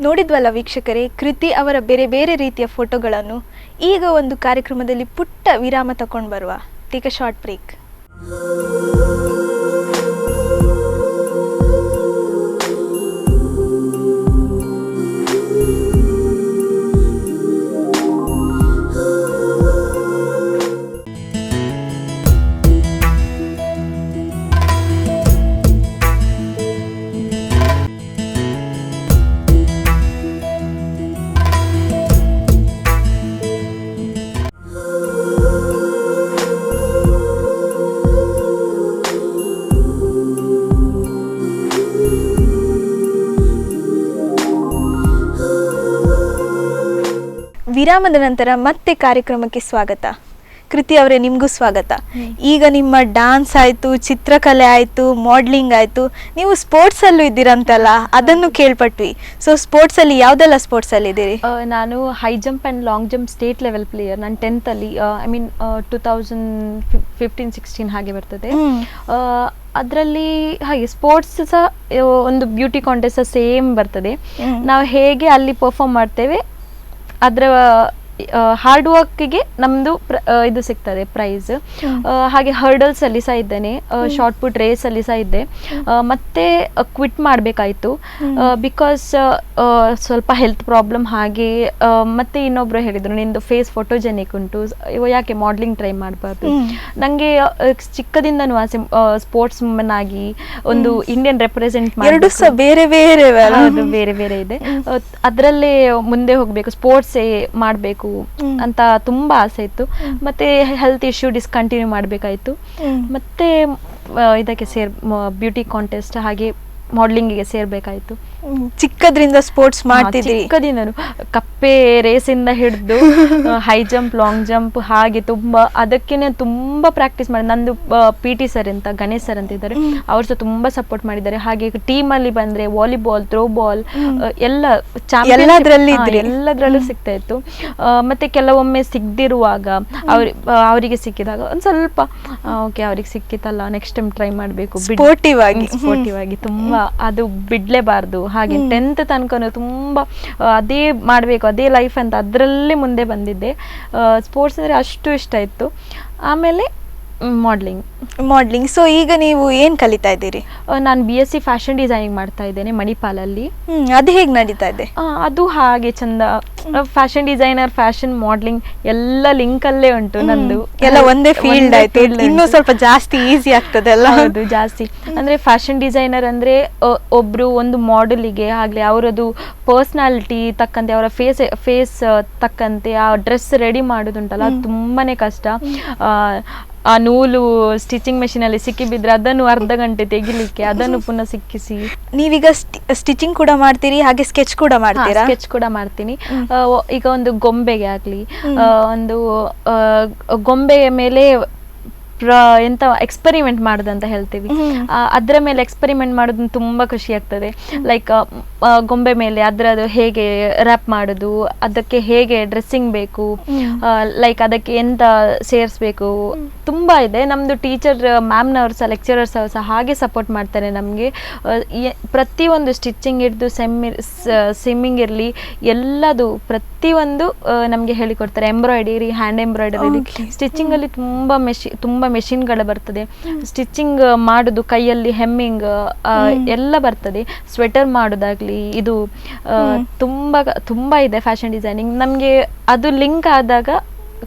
ನೋಡಿದ್ವಲ್ಲ ವೀಕ್ಷಕರೇ, ಕೃತಿ ಅವರ ಬೇರೆ ಬೇರೆ ರೀತಿಯ ಫೋಟೋಗಳನ್ನು. ಈಗ ಒಂದು ಕಾರ್ಯಕ್ರಮದಲ್ಲಿ ಪುಟ್ಟ ವಿರಾಮ ತಗೊಂಡು ಬರುವ. Take a short break. ವಿರಾಮದ ನಂತರ ಮತ್ತೆ ಕಾರ್ಯಕ್ರಮಕ್ಕೆ ಸ್ವಾಗತ. ಕೃತಿ ಅವರೇ, ನಿಮಗೂ ಸ್ವಾಗತ. ಈಗ ನಿಮ್ಮ ಡಾನ್ಸ್ ಆಯಿತು, ಚಿತ್ರಕಲೆ ಆಯಿತು, ಮಾಡಲಿಂಗ್ ಆಯಿತು, ನೀವು ಸ್ಪೋರ್ಟ್ಸಲ್ಲೂ ಇದ್ದೀರಂತಲ್ಲ, ಅದನ್ನು ಕೇಳ್ಪಟ್ವಿ. ಸೊ ಸ್ಪೋರ್ಟ್ಸಲ್ಲಿ ಯಾವುದೆಲ್ಲ ಸ್ಪೋರ್ಟ್ಸಲ್ಲಿ ಇದ್ದೀರಿ? ನಾನು high jump and long jump state level player. ನಾನು 10th ಐ ಮೀನ್ 2015-16 ಹಾಗೆ ಬರ್ತದೆ. ಅದರಲ್ಲಿ ಹಾಗೆ ಸ್ಪೋರ್ಟ್ಸ್ ಸಹ ಒಂದು ಬ್ಯೂಟಿ ಕಾಂಟೆಸ್ಟ್ ಸೇಮ್ ಬರ್ತದೆ. ನಾವು ಹೇಗೆ ಅಲ್ಲಿ ಪರ್ಫಾರ್ಮ್ ಮಾಡ್ತೇವೆ ಅದರ ಹಾರ್ಡ್ ವರ್ಕಿಗೆ ನಮ್ಮದು ಇದು ಸಿಗ್ತದೆ ಪ್ರೈಸ್. ಹಾಗೆ ಹರ್ಡಲ್ಸ್ ಅಲ್ಲಿ ಸಹ ಇದ್ದೇನೆ, ಶಾರ್ಟ್ ಪುಟ್ ರೇಸ್ ಅಲ್ಲಿ ಸಹ ಇದ್ದೆ. ಮತ್ತೆ ಕ್ವಿಟ್ ಮಾಡಬೇಕಾಯಿತು ಬಿಕಾಸ್ ಸ್ವಲ್ಪ ಹೆಲ್ತ್ ಪ್ರಾಬ್ಲಮ್. ಹಾಗೆ ಮತ್ತೆ ಇನ್ನೊಬ್ರು ಹೇಳಿದ್ರು, ನಿಂದು ಫೇಸ್ ಫೋಟೋಜೆನಿಕ್ ಉಂಟು, ಯಾಕೆ ಮಾಡಲಿಂಗ್ ಟ್ರೈ ಮಾಡಬಾರ್ದು. ನನಗೆ ಚಿಕ್ಕದಿಂದನೂ ಆಸೆ ಸ್ಪೋರ್ಟ್ಸ್ ವುಮೆನ್ ಆಗಿ ಒಂದು ಇಂಡಿಯನ್ ರೆಪ್ರೆಸೆಂಟ್ ಮಾಡಿ, ಬೇರೆ ಬೇರೆ ಬೇರೆ ಬೇರೆ ಇದೆ, ಅದರಲ್ಲೇ ಮುಂದೆ ಹೋಗಬೇಕು, ಸ್ಪೋರ್ಟ್ಸೇ ಮಾಡಬೇಕು ಅಂತ ತುಂಬಾ ಆಸೆ ಇತ್ತು. ಮತ್ತೆ ಹೆಲ್ತ್ ಇಶ್ಯೂ ಡಿಸ್ಕಂಟಿನ್ಯೂ ಮಾಡಬೇಕಾಯಿತು. ಮತ್ತೆ ಇದಕ್ಕೆ ಬ್ಯೂಟಿ ಕಾಂಟೆಸ್ಟ್ ಹಾಗೆ ಮಾಡಲಿಂಗಿಗೆ ಸೇರ್ಬೇಕಾಯಿತು. ಚಿಕ್ಕದ್ರಿಂದ ಸ್ಪೋರ್ಟ್ಸ್ ಮಾಡ್ತಿದ್ರಿ? ಚಿಕ್ಕದಿಂದನು ಕಪ್ಪೆ ರೇಸಿಂದ ಹಿಡಿದು ಹೈ ಜಂಪ್, ಲಾಂಗ್ ಜಂಪ್, ಹಾಗೆ ತುಂಬಾ ಅದಕ್ಕೇನೆ ತುಂಬಾ ಪ್ರಾಕ್ಟೀಸ್ ಮಾಡಿ. ನಂದು PT ಸರ್ ಅಂತ, ಗಣೇಶ್ ಸರ್ ಅಂತ ಇದ್ದಾರೆ, ಅವ್ರು ಸಹ ತುಂಬಾ ಸಪೋರ್ಟ್ ಮಾಡಿದ್ದಾರೆ. ಹಾಗೆ ಟೀಮ್ ಅಲ್ಲಿ ಬಂದ್ರೆ ವಾಲಿಬಾಲ್, ಥ್ರೋ ಬಾಲ್ ಎಲ್ಲದ್ರಲ್ಲೂ ಸಿಗ್ತಾ ಇತ್ತು. ಮತ್ತೆ ಕೆಲವೊಮ್ಮೆ ಸಿಗದಿರುವಾಗ ಅವರಿಗೆ ಸಿಕ್ಕಿದಾಗ ಒಂದ್ ಸ್ವಲ್ಪ ಓಕೆ ಅವ್ರಿಗೆ ಸಿಕ್ಕಿತಲ್ಲ, ನೆಕ್ಸ್ಟ್ ಟೈಮ್ ಟ್ರೈ ಮಾಡಬೇಕು, ಸ್ಪೋರ್ಟಿವ್ ಆಗಿ ತುಂಬಾ ಅದು ಬಿಡ್ಲೇಬಾರ್ದು. ಹಾಗೆ 10th ತನಕ ತುಂಬಾ ಅದೇ ಮಾಡಬೇಕು, ಅದೇ ಲೈಫ್ ಅಂತ ಅದರಲ್ಲೇ ಮುಂದೆ ಬಂದಿದ್ದೆ. ಸ್ಪೋರ್ಟ್ಸ್ ಅಂದರೆ ಅಷ್ಟು ಇಷ್ಟ ಇತ್ತು. ಆಮೇಲೆ ಮಾಡ್ಲಿಂಗ್. ಸೊ ಈಗ ನೀವು ಏನು ಕಲಿತಾ ಇದ್ದೀರಿ? ನಾನು BSc ಫ್ಯಾಷನ್ ಡಿಸೈನಿಂಗ್ ಮಾಡ್ತಾ ಇದ್ದೇನೆ ಮಣಿಪಾಲಲ್ಲಿ. ಅದು ಹೇಗೆ ನಡೀತಾ ಇದೆ? ಅದು ಹಾಗೆ ಚಂದ. ಫ್ಯಾಷನ್ ಡಿಸೈನರ್, ಫ್ಯಾಷನ್ ಮಾಡ್ಲಿಂಗ್ ಎಲ್ಲ ಲಿಂಕ್ ಅಲ್ಲೇ ಉಂಟು. ನಂದು ಎಲ್ಲ ಒಂದೇ ಫೀಲ್ಡ್ ಆಯ್ತು, ಇನ್ನೂ ಸ್ವಲ್ಪ ಜಾಸ್ತಿ ಈಸಿ ಆಗ್ತದೆ ಅಲ್ಲ? ಹೌದು, ಜಾಸ್ತಿ. ಅಂದ್ರೆ ಫ್ಯಾಷನ್ ಡಿಸೈನರ್ ಅಂದ್ರೆ ಒಬ್ರು ಒಂದು ಮಾಡೆಲಿಗೆ ಆಗ್ಲಿ ಅವರದು ಪರ್ಸನಾಲಿಟಿ ತಕ್ಕಂತೆ, ಅವರ ಫೇಸ್ ತಕ್ಕಂತೆ ಆ ಡ್ರೆಸ್ ರೆಡಿ ಮಾಡೋದುಂಟಲ್ಲ, ಅದು ತುಂಬಾನೇ ಕಷ್ಟ. ಆ ನೂಲು ಸ್ಟಿಚಿಂಗ್ ಮೆಷಿನ್ ಅಲ್ಲಿ ಸಿಕ್ಕಿ ಬಿದ್ರೆ ಅದನ್ನು ಅರ್ಧ ಗಂಟೆ ತೆಗಿಲಿಕ್ಕೆ, ಅದನ್ನು ಪುನಃ ಸಿಕ್ಕಿಸಿ. ನೀವೀಗ ಸ್ಟಿಚಿಂಗ್ ಕೂಡ ಮಾಡ್ತೀರಿ, ಹಾಗೆ ಸ್ಕೆಚ್ ಕೂಡ ಮಾಡ್ತೀರಾ? ಸ್ಕೆಚ್ ಕೂಡ ಮಾಡ್ತೀನಿ. ಈಗ ಒಂದು ಗೊಂಬೆಗೆ ಆಗ್ಲಿ, ಒಂದು ಗೊಂಬೆಯ ಮೇಲೆ ಎಂತ ಎಕ್ಸ್ಪೆರಿಮೆಂಟ್ ಮಾಡೋದಂತ ಹೇಳ್ತೀವಿ, ಅದರ ಮೇಲೆ ಎಕ್ಸ್ಪೆರಿಮೆಂಟ್ ಮಾಡೋದು ತುಂಬಾ ಖುಷಿ ಆಗ್ತದೆ. ಲೈಕ್ ಗೊಂಬೆ ಮೇಲೆ ಅದರದ್ದು ಹೇಗೆ ರ್ಯಾಪ್ ಮಾಡೋದು, ಅದಕ್ಕೆ ಹೇಗೆ ಡ್ರೆಸ್ಸಿಂಗ್ ಬೇಕು, ಲೈಕ್ ಅದಕ್ಕೆ ಎಂತ ಸೇರಿಸ್ಬೇಕು, ತುಂಬಾ ಇದೆ. ನಮ್ದು ಟೀಚರ್ ಮ್ಯಾಮ್ನವ್ರು ಸಹ, ಲೆಕ್ಚರರ್ಸ್ ಸಹ ಹಾಗೆ ಸಪೋರ್ಟ್ ಮಾಡ್ತಾರೆ ನಮಗೆ. ಪ್ರತಿಯೊಂದು ಸ್ಟಿಚಿಂಗ್ ಹಿಡಿದು ಸ್ವಿಮ್ಮಿಂಗ್ ಇರಲಿ, ಎಲ್ಲದು ಪ್ರತಿಯೊಂದು ನಮಗೆ ಹೇಳಿಕೊಡ್ತಾರೆ. ಎಂಬ್ರಾಯ್ಡರಿ, ಹ್ಯಾಂಡ್ ಎಂಬ್ರಾಯ್ಡರಿ, ಸ್ಟಿಚಿಂಗ್ ಅಲ್ಲಿ ತುಂಬಾ ಮೆಷಿನ್ಗಳು ಬರ್ತದೆ. ಸ್ಟಿಚಿಂಗ್ ಮಾಡೋದು ಕೈಯಲ್ಲಿ ಹೆಮ್ಮಿಂಗ್ ಎಲ್ಲ ಬರ್ತದೆ. ಸ್ವೆಟರ್ ಮಾಡೋದಾಗ್ಲಿ, ಇದು ತುಂಬಾ ಇದೆ ಫ್ಯಾಷನ್ ಡಿಸೈನಿಂಗ್. ನಮಗೆ ಅದು ಲಿಂಕ್ ಆದಾಗ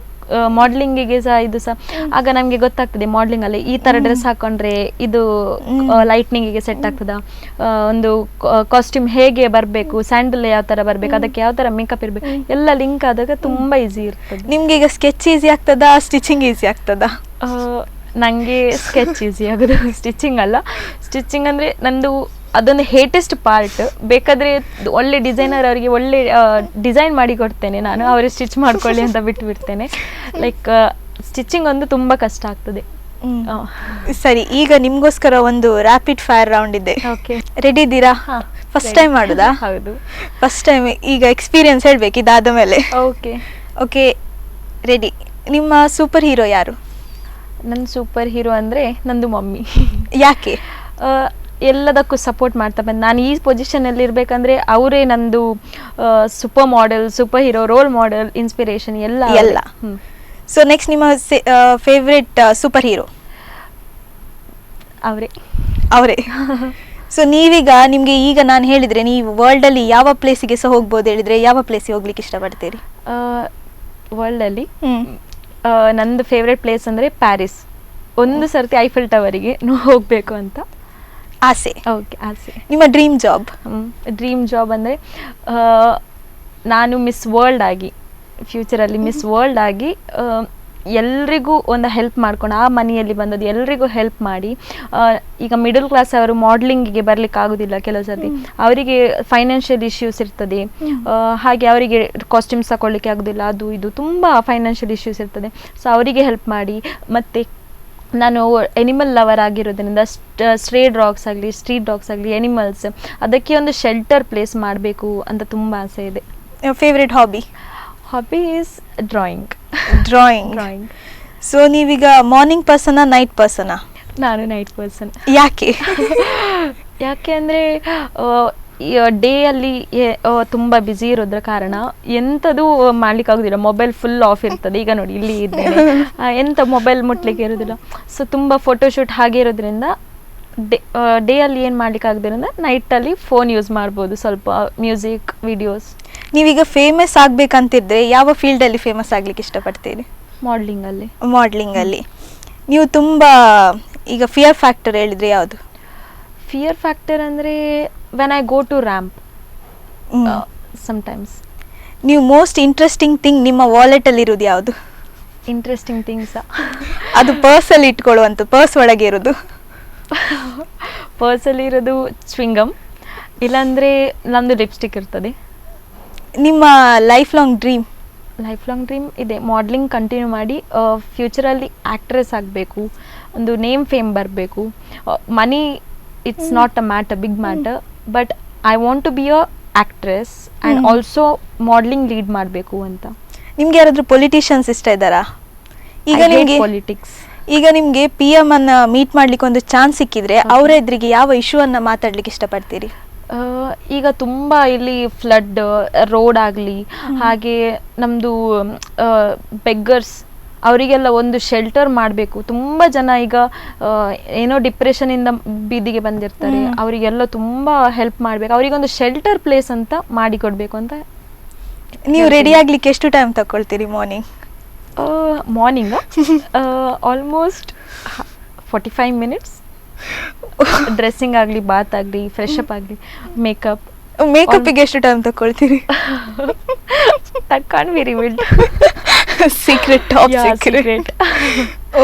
ಮಾಡ್ಲಿಂಗಿಗೆ ಸಹ ಇದು ಸಹ ಆಗ ನಮಗೆ ಗೊತ್ತಾಗ್ತದೆ. ಮಾಡ್ಲಿಂಗ್ ಅಲ್ಲಿ ಈ ತರ ಡ್ರೆಸ್ ಹಾಕೊಂಡ್ರೆ ಇದು ಲೈಟ್ನಿಂಗಿಗೆ ಸೆಟ್ ಆಗ್ತದ, ಒಂದು ಕಾಸ್ಟ್ಯೂಮ್ ಹೇಗೆ ಬರಬೇಕು, ಸ್ಯಾಂಡಲ್ ಯಾವ ತರ ಬರಬೇಕು, ಅದಕ್ಕೆ ಯಾವ ತರ ಮೇಕಪ್ ಇರಬೇಕು, ಎಲ್ಲ ಲಿಂಕ್ ಆದಾಗ ತುಂಬಾ ಈಸಿ ಇರ್ತದೆ. ನಿಮ್ಗೆ ಈಗ ಸ್ಕೆಚ್ ಈಸಿ ಆಗ್ತದಾ, ಸ್ಟಿಚಿಂಗ್ ಈಸಿ ಆಗ್ತದಾ? ನನಗೆ ಸ್ಕೆಚ್ ಈಸಿ ಆಗೋದು, ಸ್ಟಿಚಿಂಗ್ ಅಲ್ಲ. ಸ್ಟಿಚಿಂಗ್ ಅಂದರೆ ನಂದು ಅದೊಂದು ಹೇಟೆಸ್ಟ್ ಪಾರ್ಟ್. ಬೇಕಾದರೆ ಒಳ್ಳೆ ಡಿಸೈನರ್ ಅವರಿಗೆ ಒಳ್ಳೆ ಡಿಸೈನ್ ಮಾಡಿ ಕೊಡ್ತೇನೆ ನಾನು, ಅವರೇ ಸ್ಟಿಚ್ ಮಾಡ್ಕೊಳ್ಳಿ ಅಂತ ಬಿಟ್ಟುಬಿಡ್ತೇನೆ. ಲೈಕ್ ಸ್ಟಿಚಿಂಗ್ ಒಂದು ತುಂಬ ಕಷ್ಟ ಆಗ್ತದೆ. ಸರಿ, ಈಗ ನಿಮಗೋಸ್ಕರ ಒಂದು ರ್ಯಾಪಿಡ್ ಫೈರ್ ರೌಂಡ್ ಇದೆ. ಓಕೆ, ರೆಡಿ ಇದ್ದೀರಾ? ಫಸ್ಟ್ ಟೈಮ್ ಮಾಡೋದಾ? ಹೌದು, ಫಸ್ಟ್ ಟೈಮ್. ಈಗ ಎಕ್ಸ್ಪೀರಿಯನ್ಸ್ ಹೇಳಬೇಕು ಇದಾದ ಮೇಲೆ. Okay, ready. ನಿಮ್ಮ ಸೂಪರ್ ಹೀರೋ ಯಾರು? ನನ್ನ ಸೂಪರ್ ಹೀರೋ ಅಂದರೆ ನಂದು ಮಮ್ಮಿ. ಯಾಕೆ? ಎಲ್ಲದಕ್ಕೂ ಸಪೋರ್ಟ್ ಮಾಡ್ತಾ ಬಂದು ನಾನು ಈ ಪೊಸಿಷನಲ್ಲಿ ಇರಬೇಕಂದ್ರೆ ಅವರೇ ನಂದು super model, super hero, role model, inspiration ಎಲ್ಲ. ಸೊ ನೆಕ್ಸ್ಟ್ ನಿಮ್ಮ ಫೇವ್ರೆಟ್ ಸೂಪರ್ ಹೀರೋ? ಅವರೇ. ಸೊ ನೀವೀಗ ನಿಮಗೆ ಈಗ ನಾನು ಹೇಳಿದರೆ ನೀವು ವರ್ಲ್ಡಲ್ಲಿ ಯಾವ ಪ್ಲೇಸಿಗೆ ಸಹ ಹೋಗ್ಬೋದು ಹೇಳಿದರೆ ಯಾವ ಪ್ಲೇಸಿಗೆ ಹೋಗ್ಲಿಕ್ಕೆ ಇಷ್ಟಪಡ್ತೀರಿ? ವರ್ಲ್ಡಲ್ಲಿ ನಂದು ಫೇವ್ರೆಟ್ ಪ್ಲೇಸ್ ಅಂದರೆ ಪ್ಯಾರಿಸ್. ಒಂದು ಸರ್ತಿ ಐಫೆಲ್ ಟವರಿಗೆ ಹೋಗಬೇಕು ಅಂತ ಆಸೆ. ಓಕೆ, ಆಸೆ. ನಿಮ್ಮ ಡ್ರೀಮ್ ಜಾಬ್ ಅಂದರೆ ನಾನು ಮಿಸ್ ವರ್ಲ್ಡ್ ಆಗಿ, ಫ್ಯೂಚರಲ್ಲಿ ಮಿಸ್ ವರ್ಲ್ಡ್ ಆಗಿ ಎಲ್ರಿಗೂ ಒಂದು ಹೆಲ್ಪ್ ಮಾಡ್ಕೊಂಡು, ಆ ಮನೆಯಲ್ಲಿ ಬಂದದ್ದು ಎಲ್ರಿಗೂ ಹೆಲ್ಪ್ ಮಾಡಿ. ಈಗ ಮಿಡಲ್ ಕ್ಲಾಸ್ ಅವರು ಮಾಡ್ಲಿಂಗಿಗೆ ಬರ್ಲಿಕ್ಕೆ ಆಗೋದಿಲ್ಲ ಕೆಲವು ಸರ್ತಿ, ಅವರಿಗೆ ಫೈನಾನ್ಷಿಯಲ್ ಇಶ್ಯೂಸ್ ಇರ್ತದೆ, ಹಾಗೆ ಅವರಿಗೆ ಕಾಸ್ಟ್ಯೂಮ್ಸ್ ತಗೊಳ್ಳಿಕ್ಕೆ ಆಗೋದಿಲ್ಲ, ಅದು ಇದು ತುಂಬ ಫೈನಾನ್ಷಿಯಲ್ ಇಶ್ಯೂಸ್ ಇರ್ತದೆ. ಸೊ ಅವರಿಗೆ ಹೆಲ್ಪ್ ಮಾಡಿ. ಮತ್ತು ನಾನು ಎನಿಮಲ್ ಲವರ್ ಆಗಿರೋದ್ರಿಂದ ಸ್ಟ್ರೇ ಡಾಗ್ಸ್ ಆಗಲಿ, ಸ್ಟ್ರೀಟ್ ಡಾಗ್ಸ್ ಆಗಲಿ, ಎನಿಮಲ್ಸ್, ಅದಕ್ಕೆ ಒಂದು ಶೆಲ್ಟರ್ ಪ್ಲೇಸ್ ಮಾಡಬೇಕು ಅಂತ ತುಂಬ ಆಸೆ ಇದೆ. Favourite hobby is drawing. So ನೀವೀಗ ಮಾರ್ನಿಂಗ್ ಪರ್ಸನಾ, ನೈಟ್ ಪರ್ಸನಾ? ನಾನು ನೈಟ್ ಪರ್ಸನ್. ಯಾಕೆ ಅಂದರೆ ಡೇ ಅಲ್ಲಿ ತುಂಬ ಬ್ಯುಸಿ ಇರೋದ್ರ ಕಾರಣ ಎಂಥದ್ದು ಮಾಡ್ಲಿಕ್ಕಾಗೋದಿಲ್ಲ. ಮೊಬೈಲ್ ಫುಲ್ ಆಫ್ ಇರ್ತದೆ. ಈಗ ನೋಡಿ ಇಲ್ಲಿ ಇದ್ದೇನೆ, ಎಂಥ ಮೊಬೈಲ್ ಮುಟ್ಲಿಕ್ಕೆ ಇರೋದಿಲ್ಲ. ಸೊ ತುಂಬ ಫೋಟೋಶೂಟ್ ಹಾಗೆ ಇರೋದ್ರಿಂದ ಡೇ ಅಲ್ಲಿ ಏನು ಮಾಡ್ಲಿಕ್ಕಾಗದಿರೋದ್ರಿಂದ ನೈಟಲ್ಲಿ ಫೋನ್ ಯೂಸ್ ಮಾಡ್ಬೋದು, ಸ್ವಲ್ಪ ಮ್ಯೂಸಿಕ್, ವಿಡಿಯೋಸ್. ನೀವೀಗ ಫೇಮಸ್ ಆಗಬೇಕಂತಿದ್ರೆ ಯಾವ ಫೀಲ್ಡಲ್ಲಿ ಫೇಮಸ್ ಆಗಲಿಕ್ಕೆ ಇಷ್ಟಪಡ್ತೀರಿ? ಮಾಡ್ಲಿಂಗಲ್ಲಿ. ನೀವು ತುಂಬ ಈಗ ಫಿಯರ್ ಫ್ಯಾಕ್ಟರ್ ಹೇಳಿದರೆ ಯಾವುದು? ಫಿಯರ್ ಫ್ಯಾಕ್ಟರ್ ಅಂದರೆ when I go to ramp sometimes. ನೀವು ಮೋಸ್ಟ್ ಇಂಟ್ರೆಸ್ಟಿಂಗ್ ಥಿಂಗ್ ನಿಮ್ಮ ವಾಲೆಟಲ್ಲಿ ಇರೋದು ಯಾವುದು? ಇಂಟ್ರೆಸ್ಟಿಂಗ್ ಥಿಂಗ್ಸಾ? ಅದು ಪರ್ಸಲ್ಲಿ ಇಟ್ಕೊಳ್ಳುವಂಥ, ಪರ್ಸ್ ಒಳಗೆ ಇರೋದು. ಪರ್ಸಲ್ಲಿ ಇರೋದು ಚ್ವಿಂಗಮ್. ಇಲ್ಲಾಂದರೆ ನಂದು ಲಿಪ್ಸ್ಟಿಕ್ ಇರ್ತದೆ. ನಿಮ್ಮ ಲೈಫ್ ಲಾಂಗ್ ಡ್ರೀಮ್ ಇದೆ, ಮಾಡ್ಲಿಂಗ್ ಕಂಟಿನ್ಯೂ ಮಾಡಿ ಫ್ಯೂಚರಲ್ಲಿ ಆ್ಯಕ್ಟ್ರೆಸ್ ಆಗಬೇಕು, ಒಂದು ನೇಮ್ ಫೇಮ್ ಬರಬೇಕು. Money it's not a big matter, but I want to be a actress and also modelling lead ಮಾಡಬೇಕು ಅಂತ. ನಿಮ್ಗೆ ಯಾರಾದರೂ ಪೊಲಿಟಿಷಿಯನ್ಸ್ ಇಷ್ಟ ಇದ್ದಾರಾ? ಈಗ ನಿಮ್ಗೆ PM ಅನ್ನ ಮೀಟ್ ಮಾಡ್ಲಿಕ್ಕೆ ಒಂದು ಚಾನ್ಸ್ ಸಿಕ್ಕಿದ್ರೆ ಅವರ ಎದುರಿಗೆ ಯಾವ ಇಶ್ಯೂ ಅನ್ನ ಮಾತಾಡ್ಲಿಕ್ಕೆ ಇಷ್ಟಪಡ್ತೀರಿ? ಈಗ ತುಂಬ ಇಲ್ಲಿ ಫ್ಲಡ್, ರೋಡ್ ಆಗಲಿ, ಹಾಗೆ ನಮ್ಮದು ಬೆಗ್ಗರ್ಸ್ ಅವರಿಗೆಲ್ಲ ಒಂದು ಶೆಲ್ಟರ್ ಮಾಡಬೇಕು. ತುಂಬ ಜನ ಈಗ ಏನೋ ಡಿಪ್ರೆಷನಿಂದ ಬೀದಿಗೆ ಬಂದಿರ್ತಾರೆ, ಅವರಿಗೆಲ್ಲ ತುಂಬ ಹೆಲ್ಪ್ ಮಾಡಬೇಕು. ಅವರಿಗೊಂದು ಶೆಲ್ಟರ್ ಪ್ಲೇಸ್ ಅಂತ ಮಾಡಿಕೊಡ್ಬೇಕು ಅಂತ. ನೀವು ರೆಡಿ ಆಗ್ಲಿಕ್ಕೆ ಎಷ್ಟು ಟೈಮ್ ತಗೊಳ್ತೀರಿ ಮಾರ್ನಿಂಗ್? Almost 45 minutes. ಡ್ರೆಸ್ಸಿಂಗ್ ಆಗಲಿ, ಬಾತ್ ಆಗಲಿ, ಫ್ರೆಶ್ ಅಪ್ ಆಗಲಿ, ಮೇಕಪ್ಪಿಗೆ ಎಷ್ಟು ಟೈಮ್ ತಗೊಳ್ತೀರಿ? ತಕ್ಕಾಣ್ ವೆರಿ ವಿಲ್ಡ್ ಸೀಕ್ರೆಟ್.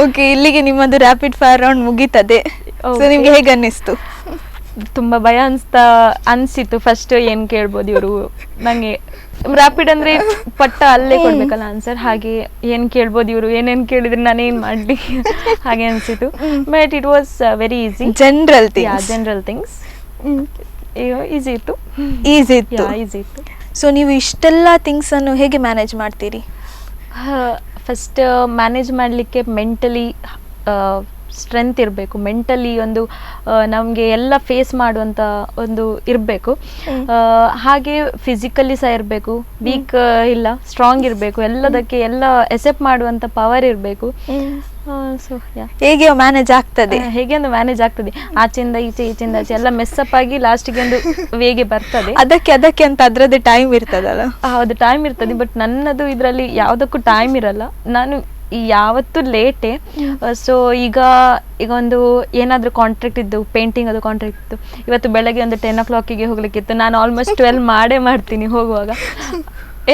ಓಕೆ, ಇಲ್ಲಿಗೆ ನಿಮ್ಮದು ರ್ಯಾಪಿಡ್ ಫೈರ್ ರೌಂಡ್ ಮುಗೀತದೆ. ಸೊ ನಿಮ್ಗೆ ಹೇಗೆ ಅನ್ನಿಸ್ತು? ತುಂಬ ಭಯ ಅನಿಸಿತು ಫಸ್ಟ್. ಏನು ಕೇಳ್ಬೋದು ಇವರು, ನನಗೆ ರ್ಯಾಪಿಡ್ ಅಂದರೆ ಪಟ್ಟ ಅಲ್ಲೇ ಕೊಡ್ಬೇಕಲ್ಲ ಆನ್ಸರ್. ಹಾಗೆ ಏನು ಕೇಳ್ಬೋದು ಇವರು, ಏನೇನು ಕೇಳಿದ್ರೆ ನಾನೇನು ಮಾಡಲಿ ಹಾಗೆ ಅನಿಸಿತು. But it was very easy. General things easy ಇತ್ತು. ಸೊ ನೀವು ಇಷ್ಟೆಲ್ಲ ಥಿಂಗ್ಸನ್ನು ಹೇಗೆ ಮ್ಯಾನೇಜ್ ಮಾಡ್ತೀರಿ? ಫಸ್ಟ್ ಮ್ಯಾನೇಜ್ ಮಾಡಲಿಕ್ಕೆ ಮೆಂಟಲಿ ಸ್ಟ್ರೆಂತ್ ಇರಬೇಕು. ಮೆಂಟಲಿ ಒಂದು ನಮಗೆ ಎಲ್ಲ ಫೇಸ್ ಮಾಡುವಂಥ ಒಂದು ಇರಬೇಕು. ಹಾಗೆ ಫಿಸಿಕಲಿ ಸಹ ಇರಬೇಕು. ವೀಕ್ ಇಲ್ಲ, ಸ್ಟ್ರಾಂಗ್ ಇರಬೇಕು. ಎಲ್ಲದಕ್ಕೆ ಎಲ್ಲ ಎಸೆಪ್ಟ್ ಮಾಡುವಂಥ ಪವರ್ ಇರಬೇಕು. ಸೊ ಹೇಗೆ ಮ್ಯಾನೇಜ್ ಆಗ್ತದೆ? ಆಚೆಯಿಂದ ಈಚೆ, ಈಚೆಯಿಂದ ಆಚೆ ಎಲ್ಲ ಮೆಸ್ಸಪ್ ಆಗಿ ಲಾಸ್ಟಿಗೆ ಒಂದು ವೇಗೆ ಬರ್ತದೆ. ಅದಕ್ಕೆ ಅಂತ ಅದ್ರದ್ದು ಟೈಮ್ ಇರ್ತದಲ್ಲ? ಹೌದು, ಟೈಮ್ ಇರ್ತದೆ. ಬಟ್ ನನ್ನದು ಇದರಲ್ಲಿ ಯಾವುದಕ್ಕೂ ಟೈಮ್ ಇರಲ್ಲ. ನಾನು ಯಾವತ್ತೂ ಲೇಟೇ. ಸೊ ಈಗ ಒಂದು ಏನಾದರೂ ಕಾಂಟ್ರಾಕ್ಟ್ ಇದ್ದು, ಪೇಂಟಿಂಗ್ ಅದು ಕಾಂಟ್ರಾಕ್ಟ್ ಇತ್ತು, ಇವತ್ತು ಬೆಳಗ್ಗೆ ಒಂದು 10 o'clock ಹೋಗ್ಲಿಕ್ಕಿತ್ತು, ನಾನು ಆಲ್ಮೋಸ್ಟ್ 12 ಮಾಡ್ತೀನಿ ಹೋಗುವಾಗ.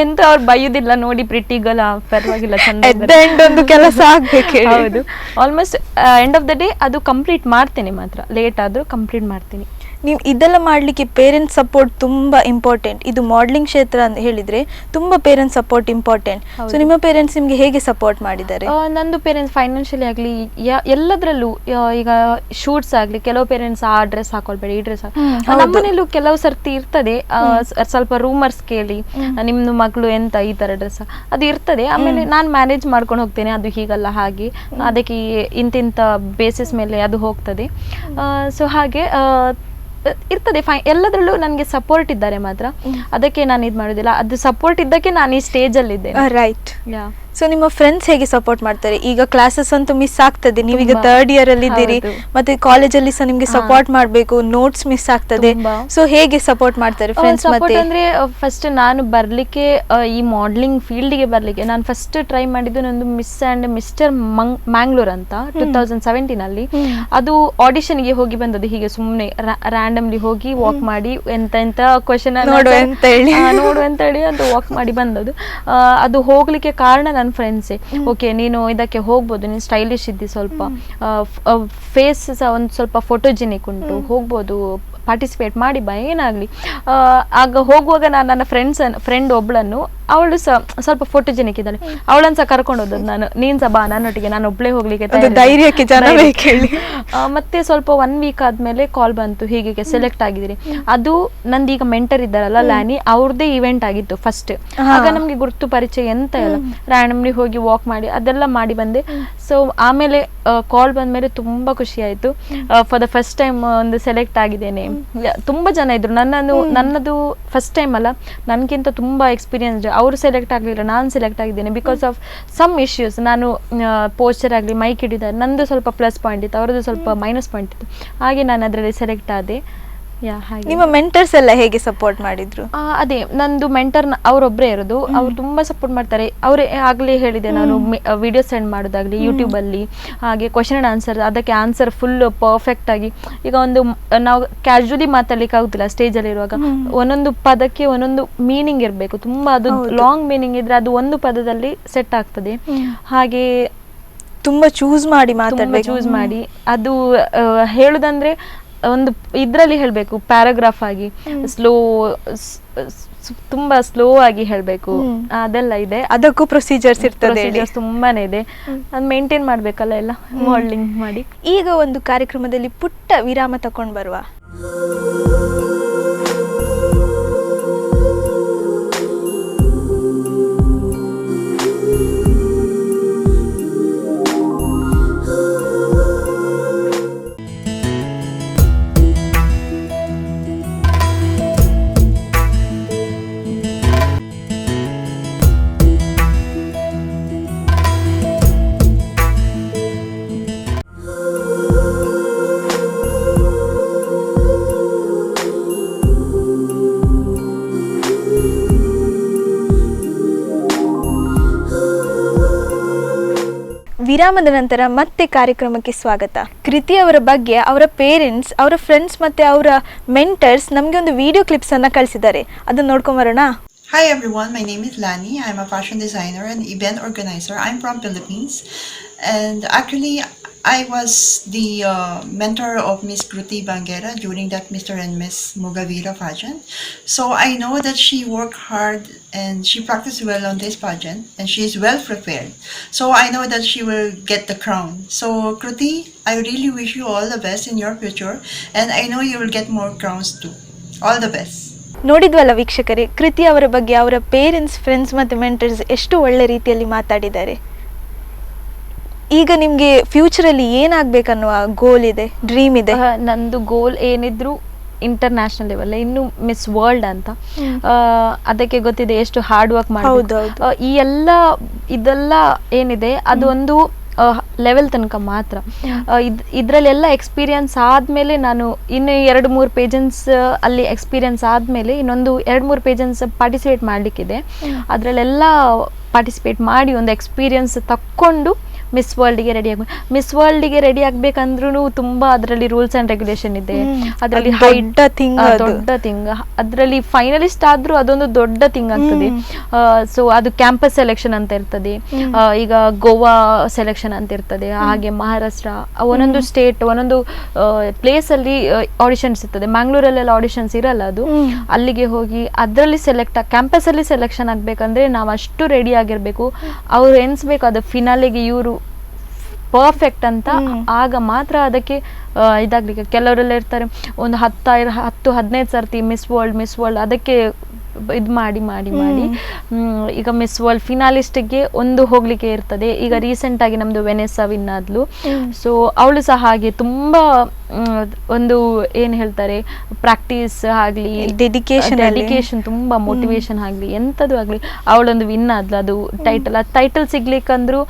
ಎಂತ ಅವ್ರು ಬೈಯುದಿಲ್ಲ, ನೋಡಿ ಪ್ರಿಟಿಗಲ್ಲ, ಪರವಾಗಿಲ್ಲ, ಚಂದ ಒಂದು ಕೆಲಸ ಆಗ್ಬೇಕು. ಹೌದು, almost end of the day ಅದು ಕಂಪ್ಲೀಟ್ ಮಾಡ್ತೀನಿ. ಮಾತ್ರ ಲೇಟ್ ಆದರೂ ಕಂಪ್ಲೀಟ್ ಮಾಡ್ತೀನಿ. ನೀವು ಇದೆಲ್ಲ ಮಾಡಲಿಕ್ಕೆ ಪೇರೆಂಟ್ಸ್ ಸಪೋರ್ಟ್ ತುಂಬ ಇಂಪಾರ್ಟೆಂಟ್. ಇದು ಮಾಡಲಿಂಗ್ ಕ್ಷೇತ್ರ ಅಂತ ಹೇಳಿದರೆ ತುಂಬ ಪೇರೆಂಟ್ಸ್ ಸಪೋರ್ಟ್ ಇಂಪಾರ್ಟೆಂಟ್. ಸೊ ನಿಮ್ಮ ಪೇರೆಂಟ್ಸ್ ನಿಮಗೆ ಹೇಗೆ ಸಪೋರ್ಟ್ ಮಾಡಿದ್ದಾರೆ? ನಂದು ಪೇರೆಂಟ್ಸ್ ಫೈನಾನ್ಷಿಯಲಿ ಆಗಲಿ ಎಲ್ಲದರಲ್ಲೂ, ಈಗ ಶೂಟ್ಸ್ ಆಗಲಿ, ಕೆಲವು ಪೇರೆಂಟ್ಸ್ ಆ ಡ್ರೆಸ್ ಹಾಕೊಳ್ಬೇಡಿ, ಈ ಡ್ರೆಸ್ ನಮ್ಮನೇಲೂ ಕೆಲವು ಸರ್ತಿ ಇರ್ತದೆ. ಸ್ವಲ್ಪ ರೂಮರ್ಸ್ ಕೇಳಿ, ನಿಮ್ಮದು ಮಗಳು ಎಂತ ಈ ಥರ ಡ್ರೆಸ್ ಅದು ಇರ್ತದೆ. ಆಮೇಲೆ ನಾನು ಮ್ಯಾನೇಜ್ ಮಾಡ್ಕೊಂಡು ಹೋಗ್ತೇನೆ, ಅದು ಹೀಗಲ್ಲ ಹಾಗೆ, ಅದಕ್ಕೆ ಇಂತಿಂಥ ಬೇಸಿಸ್ ಮೇಲೆ ಅದು ಹೋಗ್ತದೆ. ಸೊ ಹಾಗೆ ಇರ್ತದೆ. ಎಲ್ಲದರಲ್ಲೂ ನನಗೆ ಸಪೋರ್ಟ್ ಇದ್ದಾರೆ ಮಾತ್ರ. ಅದಕ್ಕೆ ನಾನು ಇದು ಮಾಡೋದಿಲ್ಲ. ಅದು ಸಪೋರ್ಟ್ ಇದ್ದಕ್ಕೆ ನಾನು ಈ ಸ್ಟೇಜಲ್ಲಿದ್ದೇನೆ. ರೈಟ್. ಸೊ ನಿಮ್ಮ ಫ್ರೆಂಡ್ಸ್ ಹೇಗೆ ಸಪೋರ್ಟ್ ಮಾಡ್ತಾರೆ? ಈಗ ಕ್ಲಾಸಸ್ ಅಂತೂ ಮಿಸ್ ಆಗ್ತದೆ, ನೀವೀಗ 3rd year ಅಲ್ಲಿ ಇದ್ದೀರಿ, ಮತ್ತೆ ಕಾಲೇಜಲ್ಲಿ ಸಹ ನಿಮ್ಗೆ ಸಪೋರ್ಟ್ ಮಾಡಬೇಕು, ನೋಟ್ಸ್ ಮಿಸ್ ಆಗ್ತದೆ. ಸೊ ಹೇಗೆ ಸಪೋರ್ಟ್ ಮಾಡ್ತಾರೆ ಫ್ರೆಂಡ್ಸ್? ಮತ್ತೆ ಅಂದ್ರೆ ಫಸ್ಟ್ ನಾನು ಬರ್ಲಿಕ್ಕೆ, ಈ ಮಾಡಲಿಂಗ್ ಫೀಲ್ಡ್ಗೆ ಬರ್ಲಿಕ್ಕೆ ನಾನು ಫಸ್ಟ್ ಟ್ರೈ ಮಾಡಿದ್ದು ನಂದು ಮಿಸ್ ಆ್ಯಂಡ್ ಮಿಸ್ಟರ್ ಮ್ಯಾಂಗ್ಳೂರ್ ಅಂತ 2017 ಅಲ್ಲಿ. ಅದು ಆಡಿಷನ್ಗೆ ಹೋಗಿ ಬಂದದ್ದು, ಹೀಗೆ ಸುಮ್ಮನೆ ರ್ಯಾಂಡಮ್ಲಿ ಹೋಗಿ ವಾಕ್ ಮಾಡಿ ಎಂತ ಕ್ವಶನ್ ನೋಡು ಅಂತ ಹೇಳಿ ಅದು ವಾಕ್ ಮಾಡಿ ಬಂದದ್ದು. ಅದು ಹೋಗ್ಲಿಕ್ಕೆ ಕಾರಣ ನನ್ನ ಫ್ರೆಂಡ್ಸೇ. ಓಕೆ, ನೀನು ಇದಕ್ಕೆ ಹೋಗ್ಬೋದು, ನೀನು ಸ್ಟೈಲಿಶ್ ಇದ್ದಿ, ಸ್ವಲ್ಪ ಫೇಸ್ ಸಹ ಒಂದು ಸ್ವಲ್ಪ ಫೋಟೋಜೆನಿಕ್ ಉಂಟು, ಹೋಗ್ಬೋದು, ಪಾರ್ಟಿಸಿಪೇಟ್ ಮಾಡಿ ಬಾ, ಏನಾಗಲಿ. ಆಗ ಹೋಗುವಾಗ ನಾನು ನನ್ನ ಫ್ರೆಂಡ್ ಒಬ್ಳನ್ನು, ಅವಳು ಸಹ ಸ್ವಲ್ಪ ಫೋಟೋಜೆನಿಕ್ ಇದ್ದಾಳೆ, ಅವಳನ್ನು ಸಹ ಕರ್ಕೊಂಡು ಹೋದದ್ದು ನಾನು. ನೀನು ಸಹ ಬಾ ನನ್ನೊಟ್ಟಿಗೆ, ನಾನು ಒಬ್ಳೇ ಹೋಗ್ಲಿಕ್ಕೆ ಧೈರ್ಯಕ್ಕೆ ಮತ್ತೆ ಸ್ವಲ್ಪ 1 week ಆದ್ಮೇಲೆ ಕಾಲ್ ಬಂತು, ಹೀಗೆ ಸೆಲೆಕ್ಟ್ ಆಗಿದ್ದೀರಿ. ಅದು ನಂದೀಗ ಮೆಂಟರ್ ಇದ್ದಾರಲ್ಲ ಲ್ಯಾನಿ, ಅವ್ರದ್ದೇ ಇವೆಂಟ್ ಆಗಿತ್ತು ಫಸ್ಟ್. ಆಗ ನಮ್ಗೆ ಗುರ್ತು ಪರಿಚಯ ಎಂತ ಇಲ್ಲ, ರ್ಯಾಂಡಮ್ಲಿ ಹೋಗಿ ವಾಕ್ ಮಾಡಿ ಅದೆಲ್ಲ ಮಾಡಿ ಬಂದೆ. ಸೊ ಆಮೇಲೆ ಕಾಲ್ ಬಂದ್ಮೇಲೆ ತುಂಬಾ ಖುಷಿ ಆಯ್ತು. ಫಾರ್ ದ ಫಸ್ಟ್ ಟೈಮ್ ಒಂದು ಸೆಲೆಕ್ಟ್ ಆಗಿದ್ದೇನೆ. ತುಂಬಾ ಜನ ಇದ್ರು, ನನ್ನದು ಫಸ್ಟ್ ಟೈಮ್ ಅಲ್ಲ, ನನ್ಗಿಂತ ತುಂಬಾ ಎಕ್ಸ್ಪೀರಿಯನ್ಸ್ಡ್. ಅವರು ಸೆಲೆಕ್ಟ್ ಆಗಲಿಲ್ಲ, ನಾನು ಸೆಲೆಕ್ಟ್ ಆಗಿದ್ದೇನೆ ಬಿಕಾಸ್ ಆಫ್ ಸಮ್ ಇಶ್ಯೂಸ್. ನಾನು ಪೋಸ್ಚರ್ ಆಗಲಿ, ಮೈಕ್ ಹಿಡಿದ, ನಂದು ಸ್ವಲ್ಪ ಪ್ಲಸ್ ಪಾಯಿಂಟ್ ಇತ್ತು, ಅವ್ರದ್ದು ಸ್ವಲ್ಪ ಮೈನಸ್ ಪಾಯಿಂಟ್ ಇತ್ತು. ಹಾಗೆ ನಾನು ಅದರಲ್ಲಿ ಸೆಲೆಕ್ಟ್ ಆದೆ. ನಿಮ್ಮ ಮೆಂಟರ್ಸ್ ಎಲ್ಲ ಹೇಗೆ ಸಪೋರ್ಟ್ ಮಾಡಿದ್ರು? ಅದೇ ನಂದು ಮೆಂಟರ್ ಅವರೊಬ್ಬರೇ ಇರೋದು. ಅವ್ರು ತುಂಬಾ ಸಪೋರ್ಟ್ ಮಾಡ್ತಾರೆ. ಅವರೇ ಆಗಲೇ ಹೇಳಿದೆ, ನಾನು ವಿಡಿಯೋ ಸೆಂಡ್ ಮಾಡೋದಾಗ್ಲಿ ಯೂಟ್ಯೂಬಲ್ಲಿ, ಹಾಗೆ ಕ್ವಶನ್ ಅಂಡ್ ಆನ್ಸರ್, ಅದಕ್ಕೆ ಆನ್ಸರ್ ಫುಲ್ ಪರ್ಫೆಕ್ಟ್ ಆಗಿ. ಈಗ ಒಂದು ನಾವು ಕ್ಯಾಶುವಲಿ ಮಾತಾಡ್ಲಿಕ್ಕೆ ಆಗುದಿಲ್ಲ ಸ್ಟೇಜಲ್ಲಿ ಇರುವಾಗ, ಒಂದೊಂದು ಪದಕ್ಕೆ ಒಂದೊಂದು ಮೀನಿಂಗ್ ಇರಬೇಕು. ತುಂಬಾ ಅದು ಲಾಂಗ್ ಮೀನಿಂಗ್ ಇದ್ರೆ ಅದು ಒಂದು ಪದದಲ್ಲಿ ಸೆಟ್ ಆಗ್ತದೆ. ಹಾಗೆ ತುಂಬಾ ಚೂಸ್ ಮಾಡಿ ಮಾತಾಡ್ಬೇಕು. ಚೂಸ್ ಮಾಡಿ ಅದು ಹೇಳುದಂದ್ರೆ ಒಂದು ಇದ್ರಲ್ಲಿ ಹೇಳ್ಬೇಕು ಪ್ಯಾರಾಗ್ರಾಫ್ ಆಗಿ ಸ್ಲೋ ತುಂಬಾ ಸ್ಲೋ ಆಗಿ ಹೇಳ್ಬೇಕು, ಅದೆಲ್ಲ ಇದೆ. ಅದಕ್ಕೂ ಪ್ರೊಸೀಜರ್ಸ್ ಇರ್ತದೆ, ತುಂಬಾನೇ ಇದೆ. ಅದು ಮೇಂಟೈನ್ ಮಾಡ್ಬೇಕಲ್ಲ ಎಲ್ಲ ಮಾಡೆಲಿಂಗ್ ಮಾಡಿ. ಈಗ ಒಂದು ಕಾರ್ಯಕ್ರಮದಲ್ಲಿ ಪುಟ್ಟ ವಿರಾಮ ತಕೊಂಡ್ ಬರುವ. ವಿರಾಮದ ನಂತರ ಮತ್ತೆ ಕಾರ್ಯಕ್ರಮಕ್ಕೆ ಸ್ವಾಗತ. ಕೃತಿ ಅವರ ಬಗ್ಗೆ ಅವರ ಪೇರೆಂಟ್ಸ್, ಅವರ ಫ್ರೆಂಡ್ಸ್ ಮತ್ತೆ ಅವರ ಮೆಂಟರ್ಸ್ ನಮಗೆ ಒಂದು ವಿಡಿಯೋ ಕ್ಲಿಪ್ಸ್ ಅನ್ನ ಕಳಿಸಿದ್ದಾರೆ, ಅದನ್ನ ನೋಡ್ಕೊಂಡ್ ಬರೋಣ. Hi everyone, my name is Lani. I'm a fashion designer and event organizer. I'm from Philippines, and actually I was the mentor of Miss Kruthi Bangera during that Mr. and Miss Mogaveera pageant. So I know that she worked hard and she practiced well on this pageant and she is well prepared. So I know that she will get the crown. So Kruthi, I really wish you all the best in your future, and I know you will get more crowns too. All the best. ನೋಡಿದ್ವಲ್ಲ ವೀಕ್ಷಕರೇ, ಕೃತಿ ಅವರ ಬಗ್ಗೆ ಅವರ parents, friends ಮತ್ತು mentors ಎಷ್ಟು ಒಳ್ಳೆ ರೀತಿಯಲ್ಲಿ ಮಾತಾಡಿದ್ದಾರೆ. ಈಗ ನಿಮಗೆ ಫ್ಯೂಚರಲ್ಲಿ ಏನಾಗಬೇಕನ್ನುವ ಗೋಲ್ ಇದೆ, ಡ್ರೀಮ್ ಇದೆ? ನಂದು ಗೋಲ್ ಏನಿದ್ರು ಇಂಟರ್ನ್ಯಾಷನಲ್ ಲೆವೆಲ್, ಇನ್ನು ಮಿಸ್ ವರ್ಲ್ಡ್ ಅಂತ. ಅದಕ್ಕೆ ಗೊತ್ತಿದೆ ಎಷ್ಟು ಹಾರ್ಡ್ ವರ್ಕ್ ಮಾಡಿ. ಈ ಇದೆಲ್ಲ ಏನಿದೆ ಅದು ಒಂದು ಲೆವೆಲ್ ತನಕ ಮಾತ್ರ. ಇದರಲ್ಲೆಲ್ಲ ಎಕ್ಸ್ಪೀರಿಯನ್ಸ್ ಆದಮೇಲೆ ನಾನು ಇನ್ನು 2-3 ಪೇಜನ್ಸ್ ಅಲ್ಲಿ ಎಕ್ಸ್ಪೀರಿಯನ್ಸ್ ಆದಮೇಲೆ ಇನ್ನೊಂದು 2-3 ಪೇಜನ್ಸ್ ಪಾರ್ಟಿಸಿಪೇಟ್ ಮಾಡಲಿಕ್ಕಿದೆ. ಅದರಲ್ಲೆಲ್ಲ ಪಾರ್ಟಿಸಿಪೇಟ್ ಮಾಡಿ ಒಂದು ಎಕ್ಸ್ಪೀರಿಯನ್ಸ್ ತಕ್ಕೊಂಡು ಮಿಸ್ ವರ್ಲ್ಡ್ಗೆ ರೆಡಿ ಆಗಬೇಕಂದ್ರೂ ತುಂಬ ಅದರಲ್ಲಿ ರೂಲ್ಸ್ ಆ್ಯಂಡ್ ರೆಗ್ಯುಲೇಷನ್ ಇದೆ. ಅದರಲ್ಲಿ ದೊಡ್ಡ ಥಿಂಗ್, ಅದರಲ್ಲಿ ಫೈನಲಿಸ್ಟ್ ಆದರೂ ಅದೊಂದು ದೊಡ್ಡ ಥಿಂಗ್ ಆಗ್ತದೆ. ಸೊ ಅದು ಕ್ಯಾಂಪಸ್ ಸೆಲೆಕ್ಷನ್ ಅಂತ ಇರ್ತದೆ, ಈಗ ಗೋವಾ ಸೆಲೆಕ್ಷನ್ ಅಂತ ಇರ್ತದೆ, ಹಾಗೆ ಮಹಾರಾಷ್ಟ್ರ, ಒಂದೊಂದು ಸ್ಟೇಟ್ ಒಂದೊಂದು ಪ್ಲೇಸಲ್ಲಿ ಆಡಿಷನ್ಸ್ ಇರ್ತದೆ. ಮ್ಯಾಂಗ್ಳೂರಲ್ಲೆಲ್ಲ ಆಡಿಷನ್ಸ್ ಇರಲ್ಲ, ಅದು ಅಲ್ಲಿಗೆ ಹೋಗಿ ಅದರಲ್ಲಿ ಕ್ಯಾಂಪಸ್ಸಲ್ಲಿ ಸೆಲೆಕ್ಷನ್ ಆಗಬೇಕಂದ್ರೆ ನಾವು ಅಷ್ಟು ರೆಡಿ ಆಗಿರಬೇಕು. ಅವ್ರು ಎನ್ಸ್ಬೇಕು ಅದು ಫಿನಾಲೆಗೆ ಇವರು ಪರ್ಫೆಕ್ಟ್ ಅಂತ, ಆಗ ಮಾತ್ರ ಅದಕ್ಕೆ ಇದಾಗ್ಲಿಕ್ಕೆ. ಕೆಲವರೆಲ್ಲ ಇರ್ತಾರೆ ಒಂದು 10-15 ಸರ್ತಿ ಮಿಸ್ ವರ್ಲ್ಡ್ ಅದಕ್ಕೆ ಇದು ಮಾಡಿ ಈಗ ಮಿಸ್ ವರ್ಲ್ಡ್ ಫಿನಾಲಿಸ್ಟಿಗೆ ಒಂದು ಹೋಗ್ಲಿಕ್ಕೆ ಇರ್ತದೆ. ಈಗ ರೀಸೆಂಟ್ ಆಗಿ ನಮ್ದು ವೆನೆಸ್ಸಾ ವಿನ್ ಆದ್ಲು. ಸೊ ಅವಳು ಸಹ ಹಾಗೆ ತುಂಬಾ ಒಂದು ಏನ್ ಹೇಳ್ತಾರೆ ಪ್ರಾಕ್ಟೀಸ್ ಆಗ್ಲಿ, ಡೆಡಿಕೇಶನ್ ತುಂಬಾ ಮೋಟಿವೇಶನ್ ಆಗ್ಲಿ, ಎಂತದ್ದು ಆಗ್ಲಿ, ಅವಳೊಂದು ವಿನ್ ಆದ್ಲು. ಅದು ಟೈಟಲ್ ಸಿಗ್ಲಿಕ್ಕಂದ್ರೂ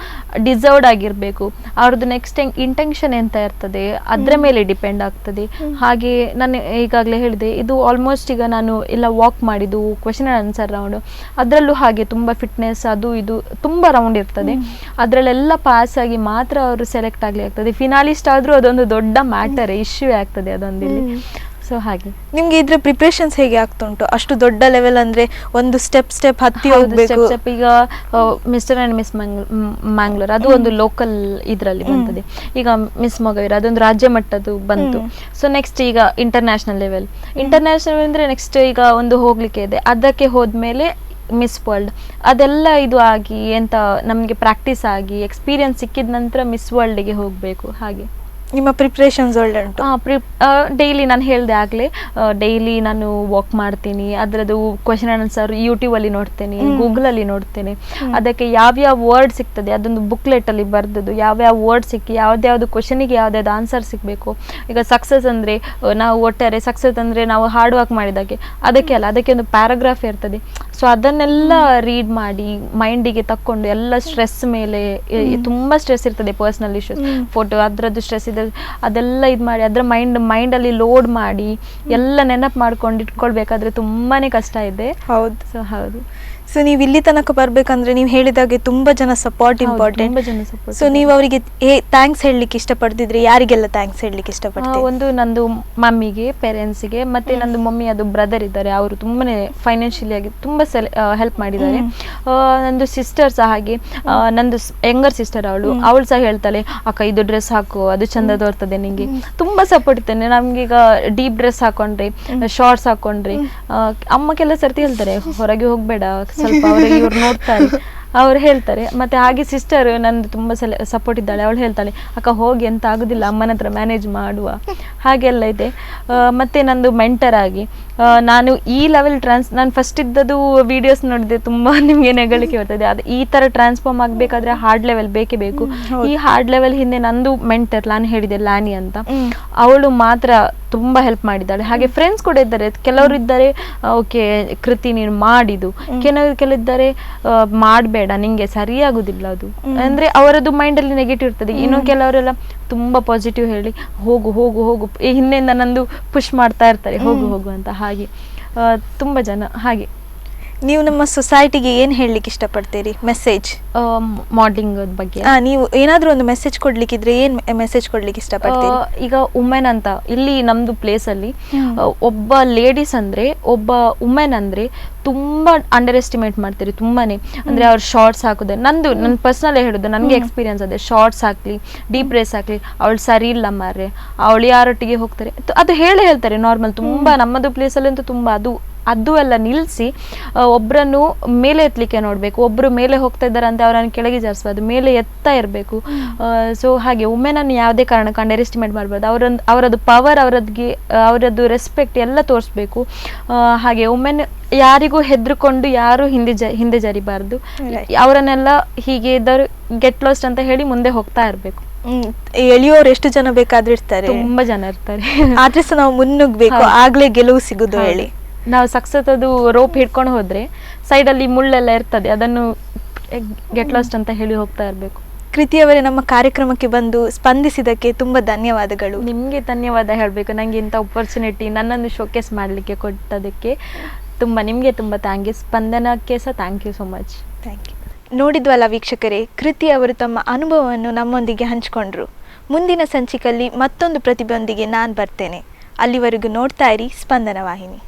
ಡಿಸರ್ವ್ಡ್ ಆಗಿರ್ಬೇಕು. ಅವ್ರದ್ದು ನೆಕ್ಸ್ಟ್ ಇಂಟೆನ್ಷನ್ ಎಂತ ಇರ್ತದೆ ಅದ್ರ ಮೇಲೆ ಡಿಪೆಂಡ್ ಆಗ್ತದೆ. ಹಾಗೆ ನಾನು ಈಗಾಗಲೇ ಹೇಳಿದೆ, ಇದು ಆಲ್ಮೋಸ್ಟ್ ಈಗ ನಾನು ಎಲ್ಲ ವಾಕ್ ಮಾಡಿದ್ದು ಕ್ವೆಶ್ಚನ್ ಅಂಡ್ ಆನ್ಸರ್ ರೌಂಡ್, ಅದರಲ್ಲೂ ಹಾಗೆ ತುಂಬ ಫಿಟ್ನೆಸ್ ಅದು ಇದು ತುಂಬ ರೌಂಡ್ ಇರ್ತದೆ. ಅದರಲ್ಲೆಲ್ಲ ಪಾಸ್ ಆಗಿ ಮಾತ್ರ ಅವರು ಸೆಲೆಕ್ಟ್ ಆಗಲಿ ಆಗ್ತದೆ. ಫಿನಾಲಿಸ್ಟ್ ಆದರೂ ಅದೊಂದು ದೊಡ್ಡ ಮ್ಯಾಟರ್, ಇಶ್ಯೂ ಆಗ್ತದೆ ಅದೊಂದಿಲ್ಲಿ. ಸೊ ಹಾಗೆ ನಿಮ್ಗೆ ಇದ್ರ ಪ್ರಿಪ್ರೇಷನ್ಸ್ ಹೇಗೆ ಆಗ್ತುಂಟು? ಅಷ್ಟು ದೊಡ್ಡ ಲೆವೆಲ್ ಅಂದ್ರೆ ಒಂದು ಸ್ಟೆಪ್ ಹತ್ತಿ ಹೋಗ್ಬೇಕು. ಈಗ ಮಿಸ್ಟರ್ ಅಂಡ್ ಮಿಸ್ ಮ್ಯಾಂಗ್ಳೂರ್ ಅದು ಒಂದು ಲೋಕಲ್ ಇದರಲ್ಲಿ ಬರ್ತದೆ. ಈಗ ಮಿಸ್ ಮೊಗವೀರ ಅದೊಂದು ರಾಜ್ಯ ಮಟ್ಟದ್ದು ಬಂತು. ಸೊ ನೆಕ್ಸ್ಟ್ ಈಗ ಇಂಟರ್ನ್ಯಾಷನಲ್ ಲೆವೆಲ್ ಅಂದ್ರೆ ನೆಕ್ಸ್ಟ್ ಈಗ ಒಂದು ಹೋಗ್ಲಿಕ್ಕೆ ಇದೆ. ಅದಕ್ಕೆ ಹೋದ್ಮೇಲೆ ಮಿಸ್ ವರ್ಲ್ಡ್, ಅದೆಲ್ಲ ಇದು ಆಗಿ ಎಂತ ನಮಗೆ ಪ್ರಾಕ್ಟೀಸ್ ಆಗಿ ಎಕ್ಸ್ಪೀರಿಯನ್ಸ್ ಸಿಕ್ಕಿದ ನಂತರ ಮಿಸ್ ವರ್ಲ್ಡ್ಗೆ ಹೋಗಬೇಕು. ಹಾಗೆ ನಿಮ್ಮ ಪ್ರಿಪ್ರೇಷನ್ಸ್ ಒಳ್ಳೆ ಉಂಟು? ಡೈಲಿ ನಾನು ಹೇಳಿದೆ ಆಗಲೇ, ಡೈಲಿ ನಾನು ವಾಕ್ ಮಾಡ್ತೀನಿ. ಅದರದ್ದು ಕ್ವೆಶ್ಚನ್ ಆ್ಯಂಡ್ ಆನ್ಸರ್ ಯೂಟ್ಯೂಬಲ್ಲಿ ನೋಡ್ತೇನೆ, ಗೂಗಲಲ್ಲಿ ನೋಡ್ತೇನೆ. ಅದಕ್ಕೆ ಯಾವ್ಯಾವ ವರ್ಡ್ ಸಿಗ್ತದೆ ಅದೊಂದು ಬುಕ್ಲೆಟಲ್ಲಿ ಬರೆದದ್ದು ಯಾವ್ಯಾವ ವರ್ಡ್ ಸಿಕ್ಕಿ ಯಾವ್ದ್ಯಾವ್ದು ಕ್ವೆಶನಿಗೆ ಯಾವ್ದಾವ್ದು ಆನ್ಸರ್ ಸಿಗಬೇಕು. ಈಗ ಸಕ್ಸಸ್ ಅಂದರೆ ನಾವು ಒಟ್ಟಾರೆ ಸಕ್ಸಸ್ ಅಂದರೆ ನಾವು ಹಾರ್ಡ್ ವರ್ಕ್ ಮಾಡಿದಾಗೆ, ಅದಕ್ಕೆ ಅಲ್ಲ, ಅದಕ್ಕೆ ಒಂದು ಪ್ಯಾರಾಗ್ರಾಫ್ ಇರ್ತದೆ. ಸೊ ಅದನ್ನೆಲ್ಲ ರೀಡ್ ಮಾಡಿ ಮೈಂಡಿಗೆ ತಕ್ಕೊಂಡು ಎಲ್ಲ ಸ್ಟ್ರೆಸ್ ಮೇಲೆ ತುಂಬ ಸ್ಟ್ರೆಸ್ ಇರ್ತದೆ, ಪರ್ಸ್ನಲ್ ಇಶ್ಯೂಸ್, ಫೋಟೋ ಅದರದ್ದು ಸ್ಟ್ರೆಸ್ ಇದೆ, ಅದೆಲ್ಲ ಇದು ಮಾಡಿ ಅದರ ಮೈಂಡಲ್ಲಿ ಲೋಡ್ ಮಾಡಿ ಎಲ್ಲ ನೆನಪು ಮಾಡ್ಕೊಂಡು ಇಟ್ಕೊಳ್ಬೇಕಾದ್ರೆ ತುಂಬಾನೇ ಕಷ್ಟ ಇದೆ. ಹೌದು. ಸೊ ಹೌದು. ಸೊ ನೀವು ಇಲ್ಲಿ ತನಕ ಬರ್ಬೇಕಂದ್ರೆ ನೀವು ಹೇಳಿದಾಗೆ ತುಂಬಾ ಜನ ಸಪೋರ್ಟ್ ಇಂಪಾರ್ಟೆಂಟ್. ತುಂಬಾ ಜನ support. ಸೊ ನೀವು ಅವರಿಗೆ ಥ್ಯಾಂಕ್ಸ್ ಹೇಳಲಿಕ್ಕೆ ಇಷ್ಟಪಡ್ತಿದ್ರೆ ಯಾರಿಗೆಲ್ಲ ಥ್ಯಾಂಕ್ಸ್ ಹೇಳಲಿಕ್ಕೆ ಇಷ್ಟಪಡ್ತೀರಿ? ಒಂದು ನಂದು ಮಮ್ಮಿಗೆ, ಪೇರೆಂಟ್ಸಿಗೆ, ಮತ್ತೆ ನಂದು ಮಮ್ಮಿ ಅದು ಬ್ರದರ್ ಇದ್ದಾರೆ, ಅವರು ತುಂಬಾನೇ ಫೈನಾನ್ಷಿಯಲಿ ಆಗಿ ತುಂಬಾ ಹೆಲ್ಪ್ ಮಾಡಿದ್ದಾರೆ. ನಂದು ಸಿಸ್ಟರ್ ಸಹ ಹಾಗೆ, ನಂದು ಯಂಗರ್ ಸಿಸ್ಟರ್ ಅವಳು ಸಹ ಹೇಳ್ತಾಳೆ, ಅಕ್ಕ ಇದು ಡ್ರೆಸ್ ಹಾಕು, ಅದು ಚಂದ ತೋರ್ತದೆ ನಿಂಗೆ, ತುಂಬಾ ಸಪೋರ್ಟ್ ಇರ್ತೇನೆ. ನಮ್ಗೀಗ ಡೀಪ್ ಡ್ರೆಸ್ ಹಾಕೊಂಡ್ರಿ, ಶಾರ್ಟ್ಸ್ ಹಾಕೊಂಡ್ರಿ, ಅಮ್ಮ ಕೆಲವು ಸರ್ತಿ ಹೇಳ್ತಾರೆ ಹೊರಗೆ ಹೋಗ್ಬೇಡ, ಸ್ವಲ್ಪ ಇವ್ರು ನೋಡ್ತಾರೆ, ಅವ್ರು ಹೇಳ್ತಾರೆ. ಮತ್ತೆ ಹಾಗೆ ಸಿಸ್ಟರ್ ನಂದು ತುಂಬಾ ಸಪೋರ್ಟ್ ಇದ್ದಾಳೆ, ಅವಳು ಹೇಳ್ತಾಳೆ, ಅಕ್ಕ ಹೋಗಿ ಎಂತ ಆಗುದಿಲ್ಲ, ಅಮ್ಮನ ಹತ್ರ ಮ್ಯಾನೇಜ್ ಮಾಡುವ, ಹಾಗೆಲ್ಲ ಇದೆ. ಮತ್ತೆ ನಂದು ಮೆಂಟರ್ ಆಗಿ ನಾನು ಈ ಲೆವೆಲ್ ನಾನು ಫಸ್ಟ್ ಇದ್ದದ್ದು ವಿಡಿಯೋಸ್ ನೋಡಿದೆ, ತುಂಬಾ ನಿಮ್ಗೆ ನೆಗಳಿಕೆ ಬರ್ತದೆ. ಅದು ಈ ತರ ಟ್ರಾನ್ಸ್ಫಾರ್ಮ್ ಆಗ್ಬೇಕಾದ್ರೆ ಹಾರ್ಡ್ ಲೆವೆಲ್ ಬೇಕೇ ಬೇಕು. ಈ ಹಾರ್ಡ್ ಲೆವೆಲ್ ಹಿಂದೆ ನಂದು ಮೆಂಟರ್ ನಾನು ಹೇಳಿದೆ ಲಾನಿ ಅಂತ, ಅವಳು ಮಾತ್ರ ತುಂಬಾ ಹೆಲ್ಪ್ ಮಾಡಿದ್ದಾಳೆ. ಹಾಗೆ ಫ್ರೆಂಡ್ಸ್ ಕೂಡ ಇದ್ದಾರೆ, ಕೆಲವರು ಇದ್ದಾರೆ ಓಕೆ ಕೃತಿ ನೀನು ಮಾಡಿದ್ದು, ಕೆಲವಿದ್ದಾರೆ ಮಾಡಬೇಡ ನಿಂಗೆ ಸರಿಯಾಗುದಿಲ್ಲ ಅದು, ಅಂದ್ರೆ ಅವರದ್ದು ಮೈಂಡ್ ಅಲ್ಲಿ ನೆಗೆಟಿವ್ ಇರ್ತದೆ. ಇನ್ನು ಕೆಲವರೆಲ್ಲ ತುಂಬಾ ಪಾಸಿಟಿವ್ ಹೇಳಿ ಹೋಗು ಹೋಗು ಹೋಗು, ಹಿಂದೆಯಿಂದ ನಂದು ಪುಷ್ ಮಾಡ್ತಾ ಇರ್ತಾರೆ ಹೋಗು ಹೋಗು ಅಂತ. ಹಾಗೆ ತುಂಬಾ ಜನ ಹಾಗೆ. ನೀವು ನಮ್ಮ ಸೊಸೈಟಿಗೆ ಏನು ಹೇಳಲಿಕ್ಕೆ ಇಷ್ಟಪಡ್ತೀರಿ ಮೆಸೇಜ್? ಮಾಡಲಿಂಗ್ ಬಗ್ಗೆ ನೀವು ಏನಾದರೂ ಒಂದು ಮೆಸೇಜ್ ಕೊಡ್ಲಿಕ್ಕಿದ್ರೆ ಏನು ಮೆಸೇಜ್ ಕೊಡ್ಲಿಕ್ಕೆ ಇಷ್ಟಪಡ್ತೀರಿ? ಈಗ ವುಮೆನ್ ಅಂತ ಇಲ್ಲಿ ನಮ್ದು ಪ್ಲೇಸ್ ಅಲ್ಲಿ ಒಬ್ಬ ಲೇಡೀಸ್ ಅಂದ್ರೆ, ಒಬ್ಬ ವುಮೆನ್ ಅಂದ್ರೆ ತುಂಬಾ ಅಂಡರ್ ಎಸ್ಟಿಮೇಟ್ ಮಾಡ್ತೀರಿ ತುಂಬಾನೇ. ಅಂದ್ರೆ ಅವ್ರು ಶಾರ್ಟ್ಸ್ ಹಾಕೋದು, ನನ್ನ ಪರ್ಸನಲ್ ಹೇಳೋದು, ನನಗೆ ಎಕ್ಸ್ಪೀರಿಯನ್ಸ್ ಅದೇ. ಶಾರ್ಟ್ಸ್ ಹಾಕ್ಲಿ, ಡೀಪ್ ರೇಸ್ ಹಾಕ್ಲಿ, ಅವಳು ಸರಿ ಇಲ್ಲ ಮಾರ್ರೆ, ಅವಳು ಯಾರೊಟ್ಟಿಗೆ ಹೋಗ್ತಾರೆ ಅದು ಹೇಳ್ತಾರೆ ನಾರ್ಮಲ್. ತುಂಬಾ ನಮ್ಮದು ಪ್ಲೇಸಲ್ಲಿ ಅಂತೂ ತುಂಬಾ ಅದು ಎಲ್ಲ ನಿಲ್ಲಿಸಿ ಒಬ್ಬರನ್ನು ಮೇಲೆ ಎತ್ತಲಿಕ್ಕೆ ನೋಡಬೇಕು. ಒಬ್ಬರು ಮೇಲೆ ಹೋಗ್ತಾ ಇದ್ದಾರೆ ಅಂತ ಅವರನ್ನು ಕೆಳಗೆ ಜಾರಿಸಬಾರ್ದು, ಮೇಲೆ ಎತ್ತಾ ಇರಬೇಕು. ಸೊ ಹಾಗೆ ವುಮೆನನ್ನು ಯಾವುದೇ ಕಾರಣಕ್ಕೆ ಅಂಡರ್ ಎಸ್ಟಿಮೇಟ್ ಮಾಡಬಾರ್ದು. ಅವರದ್ದು ಪವರ್, ಅವರದ್ದು ರೆಸ್ಪೆಕ್ಟ್ ಎಲ್ಲ ತೋರಿಸ್ಬೇಕು. ಹಾಗೆ ವುಮೆನ್ ಯಾರಿಗೂ ಹೆದರ್ಕೊಂಡು ಯಾರು ಹಿಂದೆ ಜರಿಬಾರ್ದು. ಅವರನ್ನೆಲ್ಲ ಹೀಗೆ ಇದ್ದವರು ಗೆಟ್ ಲಾಸ್ಟ್ ಅಂತ ಹೇಳಿ ಮುಂದೆ ಹೋಗ್ತಾ ಇರಬೇಕು. ಎಳೆಯೋರು ಎಷ್ಟು ಜನ ಬೇಕಾದ್ರೂ ಇರ್ತಾರೆ, ತುಂಬಾ ಜನ ಇರ್ತಾರೆ, ಆದ್ರೆ ಸಹ ನಾವು ಮುನ್ನುಗ್ಬೇಕು, ಆಗ್ಲೇ ಗೆಲುವು ಸಿಗುದು ಹೇಳಿ. ನಾವು ಸಕ್ಸಸ್ ಅದು ರೋಪ್ ಹಿಡ್ಕೊಂಡು ಹೋದ್ರೆ ಸೈಡ್ ಅಲ್ಲಿ ಮುಳ್ಳೆಲ್ಲ ಇರ್ತದೆ, ಅದನ್ನು ಗೆಟ್ ಲಾಸ್ಟ್ ಅಂತ ಹೇಳಿ ಹೋಗ್ತಾ ಇರಬೇಕು. ಕೃತಿಯವರೇ, ನಮ್ಮ ಕಾರ್ಯಕ್ರಮಕ್ಕೆ ಬಂದು ಸ್ಪಂದಿಸಿದಕ್ಕೆ ತುಂಬಾ ಧನ್ಯವಾದಗಳು. ನಿಮಗೆ ಧನ್ಯವಾದ ಹೇಳಬೇಕು, ನನಗೆ ಇಂಥ ಅಪರ್ಚುನಿಟಿ ನನ್ನನ್ನು ಶೋಕೇಸ್ ಮಾಡಲಿಕ್ಕೆ ಕೊಟ್ಟದಕ್ಕೆ ನಿಮಗೆ ತುಂಬ ಥ್ಯಾಂಕ್ ಯು. ಸ್ಪಂದನಕ್ಕೆ ಸಹ thank you so much. Thank you. ನೋಡಿದ್ವಲ್ಲ ವೀಕ್ಷಕರೇ, ಕೃತಿ ಅವರು ತಮ್ಮ ಅನುಭವವನ್ನು ನಮ್ಮೊಂದಿಗೆ ಹಂಚಿಕೊಂಡ್ರು. ಮುಂದಿನ ಸಂಚಿಕೆಯಲ್ಲಿ ಮತ್ತೊಂದು ಪ್ರತಿಭೆಯೊಂದಿಗೆ ನಾನು ಬರ್ತೇನೆ. ಅಲ್ಲಿವರೆಗೂ ನೋಡ್ತಾ ಇರಿ ಸ್ಪಂದನ ವಾಹಿನಿ.